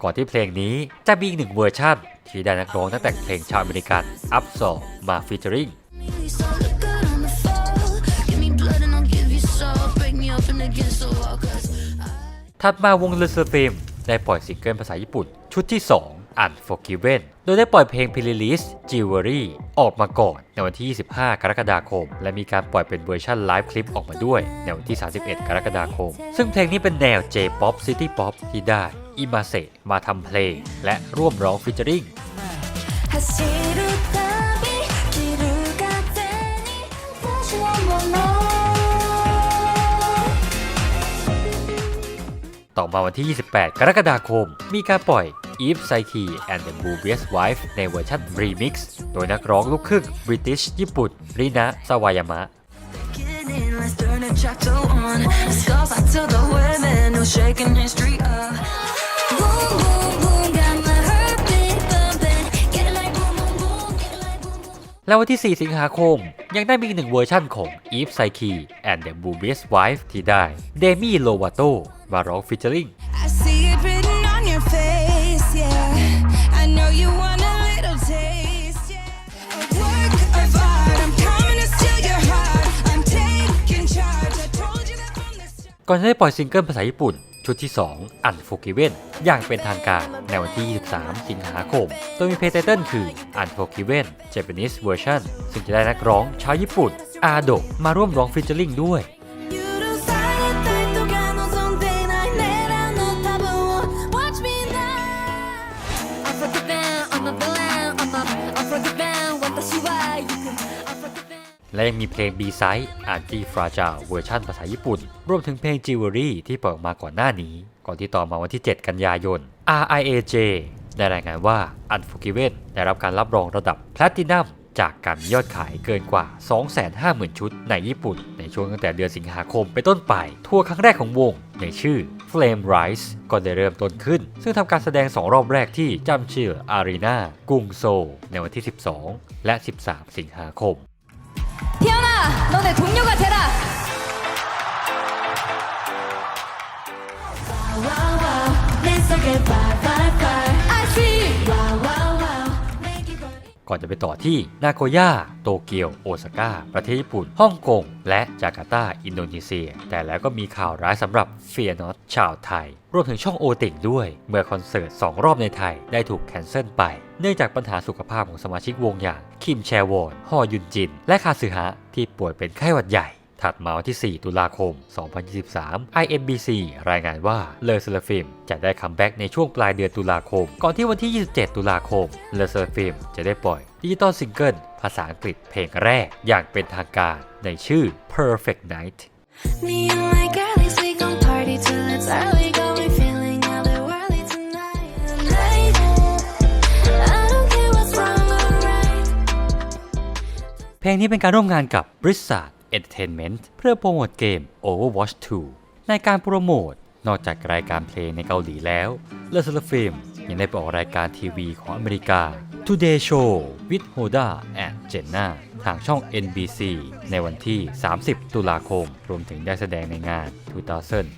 S1: ก่อนที่เพลงนี้จะมีอีก1เวอร์ชันที่ได้นักร้องนักแต่งเพลงชาวอเมริกันอัพซอลมาฟีเจอริงถัดมาวงเลเซอร์ฟิล์มได้ปล่อยซิงเกิลภาษาญี่ปุ่นชุดที่2 Unforgiven โดยได้ปล่อยเพลง Pre-Release Jewelry ออกมาก่อนในวันที่25กรกฎาคมและมีการปล่อยเป็นเวอร์ชันไลฟ์คลิปออกมาด้วยในวันที่31กรกฎาคมซึ่งเพลงนี้เป็นแนว J-Pop City Pop ที่ได้อิมาเซะมาทำเพลงและร่วมร้องฟีเจอริงต่อมาวันที่28กรกฎาคมมีการปล่อย Eve Psyche and the Bluebeard's Wife ในเวอร์ชัน Remix โดยนักร้องลูกครึ่ง British ญี่ปุ่นรินะซาวายามะแล้ววันที่4สิงหาคมยังได้มีอีก1เวอร์ชั่นของ Eve Psyche and the Bluebeard's Wife ที่ได้เดมี่โลวาโตมาร้องฟีเจอริงก่อนจะได้ปล่อยซิงเกิลภาษาญี่ปุ่นชุดที่2 Unforgiven อย่างเป็นทางการในวันที่23สิงหาคมโดยมีเพลงไตเติ้ลคือ Unforgiven Japanese Version ซึ่งจะได้นักร้องชาวญี่ปุ่นอาโดะมาร่วมร้องฟีเจอริงด้วยและยังมีเพลง B-Side Anti-Fragile เวอร์ชันภาษาญี่ปุ่นรวมถึงเพลง Jewelry ที่ปล่อยออกมาก่อนหน้านี้ก่อนที่ต่อมาวันที่7กันยายน RIAJ ได้รายงานว่า Unforgiven ได้รับการรับรองระดับ Platinum จากการมียอดขายเกินกว่า 250,000 ชุดในญี่ปุ่นในช่วงตั้งแต่เดือนสิงหาคมไปต้นไปทัวร์ครั้งแรกของวงในชื่อ Flame Rise ก็ได้เริ่มต้นขึ้นซึ่งทำการแสดง2รอบแรกที่จัมชิลอารีนากรุงโซลในวันที่12และ13สิงหาคม
S3: 태연아, 너 내 동료가 되라.
S1: ก่อนจะไปต่อที่นาโกย่าโตเกียวโอซาก้าประเทศญี่ปุ่นฮ่องกงและจาการ์ตาอินโดนีเซียแต่แล้วก็มีข่าวร้ายสำหรับเฟียร์นอตชาวไทยรวมถึงช่องโอติ่งด้วยเมื่อคอนเสิร์ต2รอบในไทยได้ถูกแคนเซิลไปเนื่องจากปัญหาสุขภาพของสมาชิกวงอย่างคิมแชวอนฮอยุนจินและคาซึฮะที่ป่วยเป็นไข้หวัดใหญ่ถัดมาวันที่ 4 ตุลาคม 2023 IMBC รายงานว่าเลอเซลฟิมจะได้คัมแบ็กในช่วงปลายเดือนตุลาคมก่อนที่วันที่ 27 ตุลาคมเลอเซลฟิมจะได้ปล่อยดิจิตอลซิงเกิลภาษาอังกฤษเพลงแรกอย่างเป็นทางการในชื่อ Perfect Night
S2: Me and my girlies, we gon' party till it's early. Got me feeling otherworldly tonight. I don't care what's wrong or right.
S1: เพลงนี้เป็นการร่วมงานกับ Blizzard Entertainment เพื่อโปรโมทเกม Overwatch 2 ในการโปรโมทนอกจากรายการเพลงในเกาหลีแล้วเลอเซลฟิมยังได้ไปออกรายการทีวีของอเมริกา Today Show with Hoda and Jenna ทางช่อง NBC ในวันที่ 30 ตุลาคมรวมถึงได้แสดงในงาน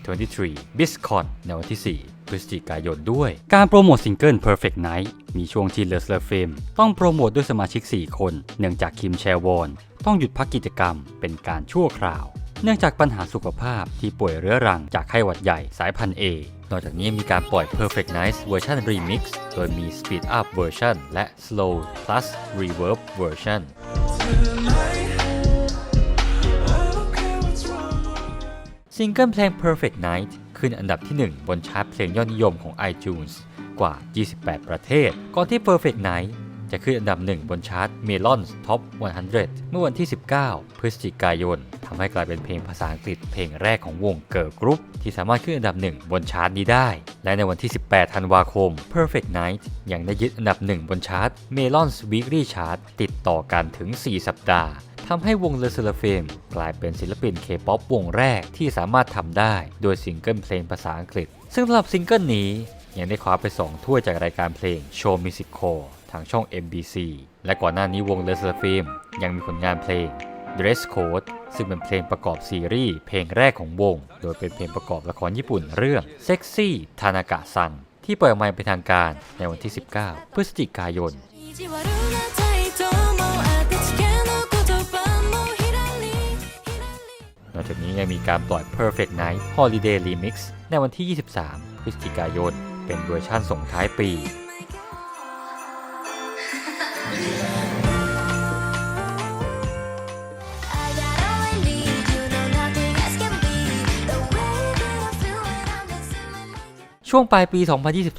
S1: 2023 BlizzCon ในวันที่ 4 พฤศจิกายนด้วยการโปรโมทซิงเกิล Perfect Night มีช่วงที่เลอเซลฟิมต้องโปรโมทด้วยสมาชิก 4 คนเนื่องจากคิมแชวอนต้องหยุดพักกิจกรรมเป็นการชั่วคราวเนื่องจากปัญหาสุขภาพที่ป่วยเรื้อรังจากไข้หวัดใหญ่สายพันธุ์ A นอกจากนี้มีการปล่อย Perfect Night เวอร์ชัน Remix โดยมี Speed Up Version และ Slow Plus Reverb Version ซิงเกิลเพลง Perfect Night ขึ้นอันดับที่ 1 บนชาร์ตเพลงยอดนิยมของ iTunes กว่า 28 ประเทศก่อนที่ Perfect Nightจะขึ้นอันดับ 1 บนชาร์ต Melon's Top 100 เมื่อวันที่ 19 พฤศจิกายนทำให้กลายเป็นเพลงภาษาอังกฤษเพลงแรกของวง Girl Group ที่สามารถขึ้นอันดับ 1 บนชาร์ตนี้ได้และในวันที่ 18 ธันวาคม Perfect Night ยังได้ยึดอันดับ 1 บนชาร์ต Melon's Weekly Chart ติดต่อกันถึง 4 สัปดาห์ทำให้วงเลอเซลฟิมกลายเป็นศิลปิน K-POP วงแรกที่สามารถทำได้โดยซิงเกิลเพลงภาษาอังกฤษซึ่งสำหรับซิงเกิลนี้ยังได้คว้าไป 2 ถ้วยจากรายการเพลง Show Music Core ทางช่อง MBC และก่อนหน้านี้วงเลอเซลฟิมยังมีผลงานเพลง Dress Code ซึ่งเป็นเพลงประกอบซีรีส์เพลงแรกของวงโดยเป็นเพลงประกอบละครญี่ปุ่นเรื่อง Sexy Tanaka-san ที่เปิดมาเป็นทางการในวันที่ 19 พฤศจิกายนนอกจากนี้ยังมีการปล่อย Perfect Night Holiday Remix ในวันที่ 23 พฤศจิกายนเป็นเวอร์ชั่นส่งท้ายปีช่วงปลายปี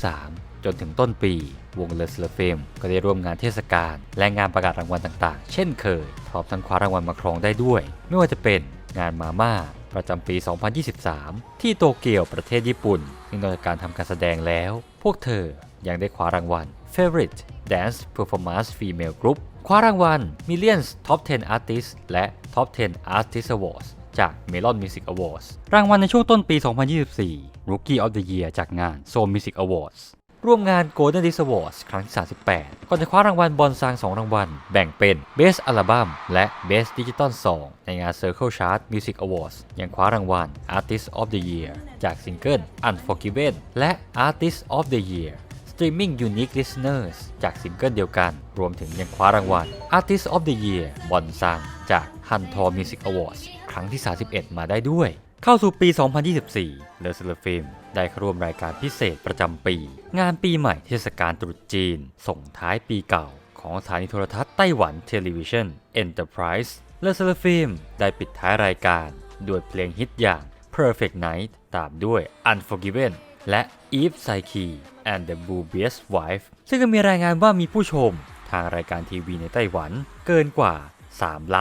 S1: 2023 จนถึงต้นปีวงเลอเซลฟิมก็ได้ร่วมงานเทศกาลและงานประกาศรางวัลต่างๆเช่นเคยพร้อมทั้งคว้ารางวัลมาครองได้ด้วยไม่ว่าจะเป็นงานมาม่าประจำปี 2023 ที่โตเกียวประเทศญี่ปุ่นซึ่งนอกจากการทำการแสดงแล้วพวกเธอยังได้คว้ารางวัล Favorite Dance Performance Female Group คว้ารางวัล Millions Top 10 Artists และ Top 10 Artist Awards จาก Melon Music Awards รางวัลในช่วงต้นปี 2024 Rookie of the Year จากงาน Seoul Music Awards ร่วมงาน Golden Disc Awards ครั้งที่ 38 ก่อนจะคว้ารางวัลบอนซาง2 รางวัลแบ่งเป็น Best Album และ Best Digital Song ในงาน Circle Chart Music Awards ยังคว้ารางวัล Artist of the Year จากซิงเกิล Unforgiven และ Artist of the Year Streaming Unique Listeners จากซิงเกิลเดียวกันรวมถึงยังคว้ารางวัล Artist of the Year บอนซางจาก Hantor Music Awards ครั้งที่ 31 มาได้ด้วยเข้าสู่ปี 2024 เลอเซลฟิมได้เข้าร่วมรายการพิเศษประจำปี งานปีใหม่เทศกาลตรุษจีนส่งท้ายปีเก่าของสถานีโทรทัศน์ไต้หวันเทเลวิชั่น Enterprise เลอเซลฟิมได้ปิดท้ายรายการด้วยเพลงฮิตอย่าง Perfect Night ตามด้วย Unforgiven และ Eve Psyche and the Bluebeard's Wife ซึ่งก็มีรายงานว่ามีผู้ชมทางรายการทีวีในไต้หวันเกินกว่า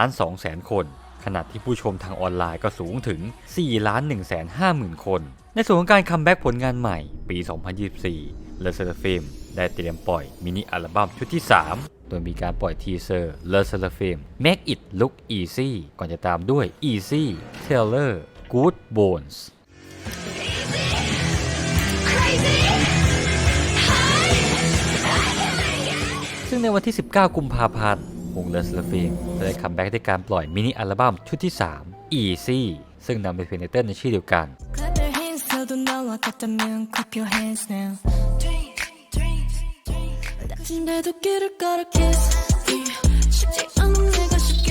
S1: 3,200,000 คนขณะที่ผู้ชมทางออนไลน์ก็สูงถึง 4,150,000 คนในส่วนของการคัมแบ็กผลงานใหม่ปี 2024 เลอเซลฟิมได้เตรียมปล่อยมินิอัลบั้มชุดที่ 3 โดยมีการปล่อยทีเซอร์เลอเซลฟิม Make It Look Easy ก่อนจะตามด้วย Easy Taylor Good Bones ซึ่งในวันที่ 19 กุมภาพันธ์วงเลอเซลฟิมได้คัมแบ็กด้วยการปล่อยมินิอัลบั้มชุดที่ 3 Easy ซึ่งนำไปเพลงในเต้นในชื่อเดียวกัน
S2: 쉽지 않은 내가 쉽게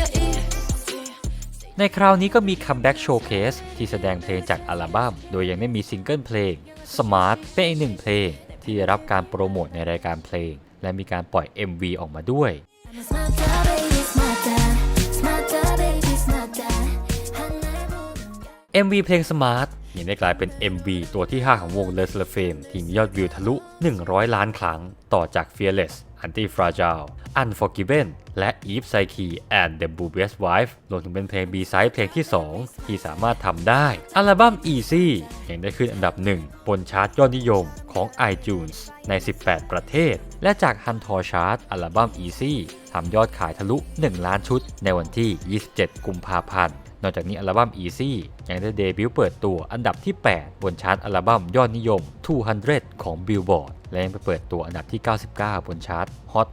S1: ในคราวนี้ก็มีคัมแบ็กโชว์เคสที่แสดงเพลงจากอัลบั้มโดยยังได้มีซิงเกิลเพลง Smart เป็นอีกหนึ่งเพลงที่ได้รับการโปรโมทในรายการเพลงและมีการปล่อย MV ออกมาด้วย
S2: Smarter baby smarter smarter baby smarter 하늘 보는
S1: MV เพลง Smart ยังได้กลายเป็น MV ตัวที่ 5 ของวง Le Sserafim ที่มียอดวิวทะลุ 100 ล้านครั้งต่อจาก Fearless Anti-Fragile Unforgiven และ Eve Psyche and the Bluebeard's Wife รวมถึงเป็นเพลง B-side เพลงที่ 2 ที่สามารถทำได้อัลบั้ม Easy ยังได้ขึ้นอันดับ 1 บนชาร์ตยอดนิยมของ iTunes ใน 18 ประเทศ และจาก Hantor Chart อัลบั้ม Easy ทำยอดขายทะลุ 1 ล้านชุดในวันที่ 27 กุมภาพันธ์นอกจากนี้อัลบั้ม Easy ยังได้เดบิวต์เปิดตัวอันดับที่ 8 บนชาร์ตอัลบั้มยอดนิยม 200 ของ Billboard และยังไปเปิดตัวอันดับที่ 99 บนชาร์ต Hot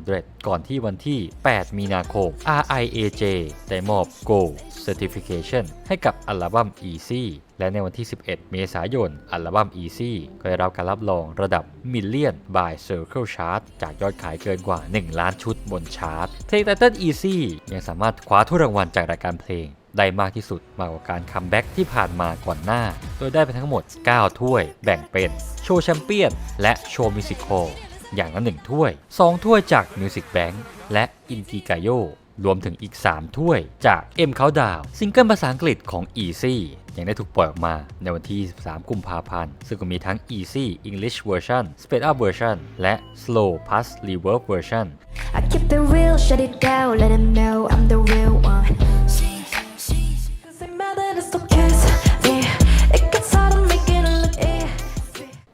S1: 100 ก่อนที่วันที่ 8 มีนาคม RIAJ ได้มอบ Gold Certification ให้กับอัลบั้ม Easy และในวันที่ 11 เมษายน อัลบั้ม Easy ก็ได้รับการรับรองระดับ Million by Circle Chart จากยอดขายเกินกว่า 1 ล้านชุดบนชาร์ตเพลงไตเติ้ล Easy ยังสามารถคว้าถ้วยรางวัลจากรายการเพลงได้มากที่สุดมากกว่าการคัมแบ็กที่ผ่านมาก่อนหน้าโดยได้ไปทั้งหมด 9 ถ้วยแบ่งเป็นโชว์แชมเปี้ยนและโชว์มิวสิคอลอย่างละ1ถ้วย2ถ้วยจาก Music Bank และ Inkigayo รวมถึงอีก 3 ถ้วยจาก M Countdown ซิงเกิลภาษาอังกฤษของ Easy ยังได้ถูกปล่อยออกมาในวันที่ 23 กุมภาพันธ์ซึ่งก็มีทั้ง Easy English Version Sped Up Version และ Slow Plus Reverb Version
S2: I keep it real shut it down let them know I'm the real one Cause I'm mad that it's so kiss yeah it gets hard to make it look yeah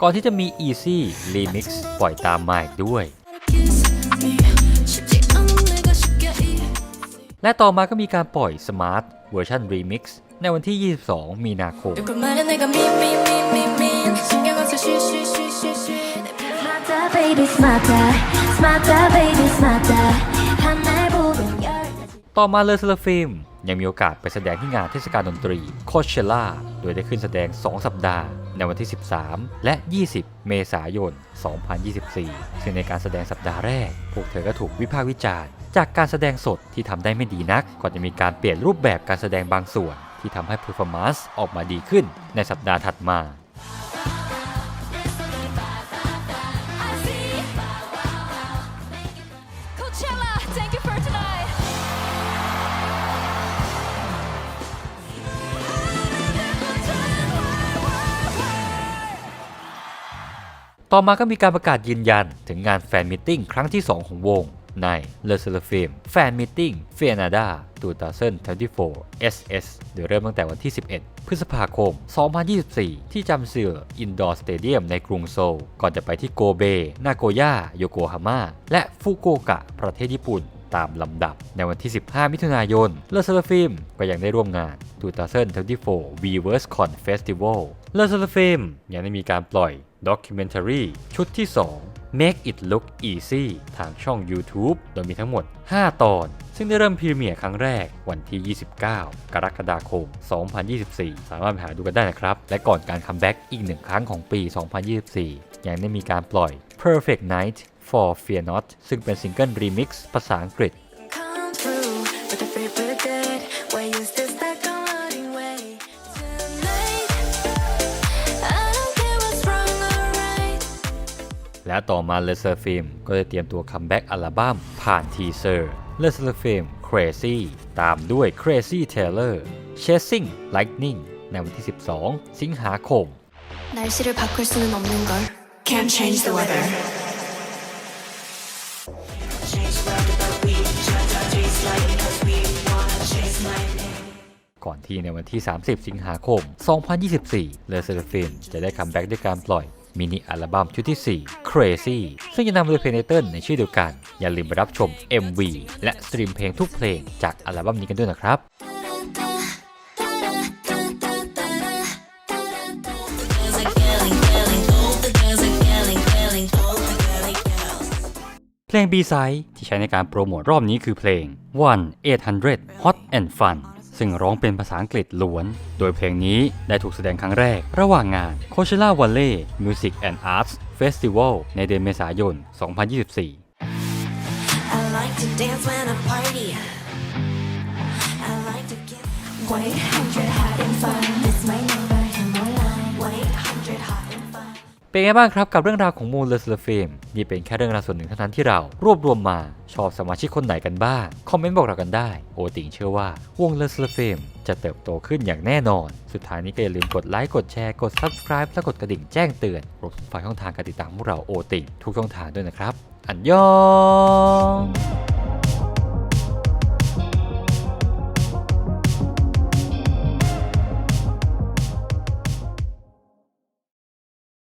S1: ก่อนที่จะมี Easy Remix ปล่อยตามมาอีกด้วย
S2: kiss me 쉽지 않은 내가 쉽게
S1: และต่อมาก็มีการปล่อย Smart Version Remix ในวันที่ 22 มีนาคม
S2: 누구 말에 내가 me 신경 안 써 쉬 Smarter baby smarter smarter baby smarter 하늘 보는 열
S1: ต่อมาLe Sserafimยังมีโอกาสไปแสดงที่งานเทศกาลดนตรี Coachella โดยได้ขึ้นแสดง 2 สัปดาห์ในวันที่ 13 และ 20 เมษายน 2024 ซึ่งในการแสดงสัปดาห์แรกพวกเธอก็ถูกวิพากษ์วิจารณ์จากการแสดงสดที่ทำได้ไม่ดีนักก่อนจะมีการเปลี่ยนรูปแบบการแสดงบางส่วนที่ทำให้ performance ออกมาดีขึ้นในสัปดาห์ถัดมา
S3: Coachella thank you for tonight
S1: ต่อมาก็มีการประกาศยืนยันถึงงานแฟนมิทติ้งครั้งที่ 2 ของวงใน Le Sserafim Fan Meeting Vienna 2024 SS โดยเริ่มตั้งแต่วันที่ 11 พฤษภาคม 2024 ที่จำเสืออินดอร์สเตเดียมในกรุงโซลก่อนจะไปที่โกเบ นาโกย่า โยโกฮาม่า และฟุกุโอกะ ประเทศญี่ปุ่นตามลำดับในวันที่ 15 มิถุนายน Le Sserafim ก็ยังได้ร่วมงาน 2024 Weverse Con Festival Le Sserafim ยังได้มีการปล่อยด็อกิเมนทารีชุดที่ 2 Make It Look Easy ทางช่อง YouTube โดยมีทั้งหมด 5 ตอน ซึ่งได้เริ่มพรีเมียร์ครั้งแรกวันที่ 29 กรกฎาคม 2024 สามารถไปหาดูกันได้นะครับ และก่อนการคัมแบ็กอีก 1 ครั้งของปี 2024 ยังได้มีการปล่อย Perfect Night for Fear Not ซึ่งเป็นซิงเกิลรีมิกซ์ภาษาอังกฤษ
S2: Come through with a free pretty good why you still stuck on running way tonight I don't care what's wrong or right
S1: และต่อมา Le Sserafim ก็ได้เตรียมตัวคัมแบ็กอัลบั้มผ่านทีเซอร์ Le Sserafim Crazy ตามด้วย Crazy Taylor Chasing Lightning ในวันที่ 12 สิงหาคม
S2: 날씨를 바꿀 수는 없는 걸 Can't change the weather
S1: ก่อนที่ในวันที่ 30 สิงหาคม 2024 Le Sserafim จะได้คัมแบ็กด้วยการปล่อยมินิอัลบั้มชุดที่ 4 Crazy ซึ่งจะนำโดยเพลงไตเติ้ลในชื่อเดียวกัน อย่าลืมไปรับชม MV และสตรีมเพลงทุกเพลงจากอัลบั้มนี้กันด้วยนะครับ เพลง B-side ที่ใช้ในการโปรโมทรอบนี้คือเพลง 1-800 Hot and Fun ซึ่งร้องเป็นภาษาอังกฤษล้วน โดยเพลงนี้ได้ถูกแสดงครั้งแรกระหว่างงาน Coachella Valley Music and Arts Festival ในเดือนเมษายน 2024
S2: I like to to dance when I party. I like to get 1-800 hot and fun. It's my number and my line. 1-800 hot and fun.
S1: เป็นไงบ้างครับกับเรื่องราวของ Moonless The Fame นี่เป็นแค่เรื่องราวส่วนหนึ่งเท่านั้นที่เรารวบรวมมาชอบสมาชิกคนไหนกันบ้างคอมเมนต์บอกเรากันได้โอติงเชื่อว่าวง Moonless The Fame จะเติบโตขึ้นอย่างแน่นอนสุดท้ายนี้ก็อย่าลืมกดไลค์กดแชร์กด Subscribe และกดกระดิ่งแจ้งเตือนรวมถึงฝากช่องทางการติดตามพวกเราโอติงทุกช่องทางด้วยนะครับอันยอง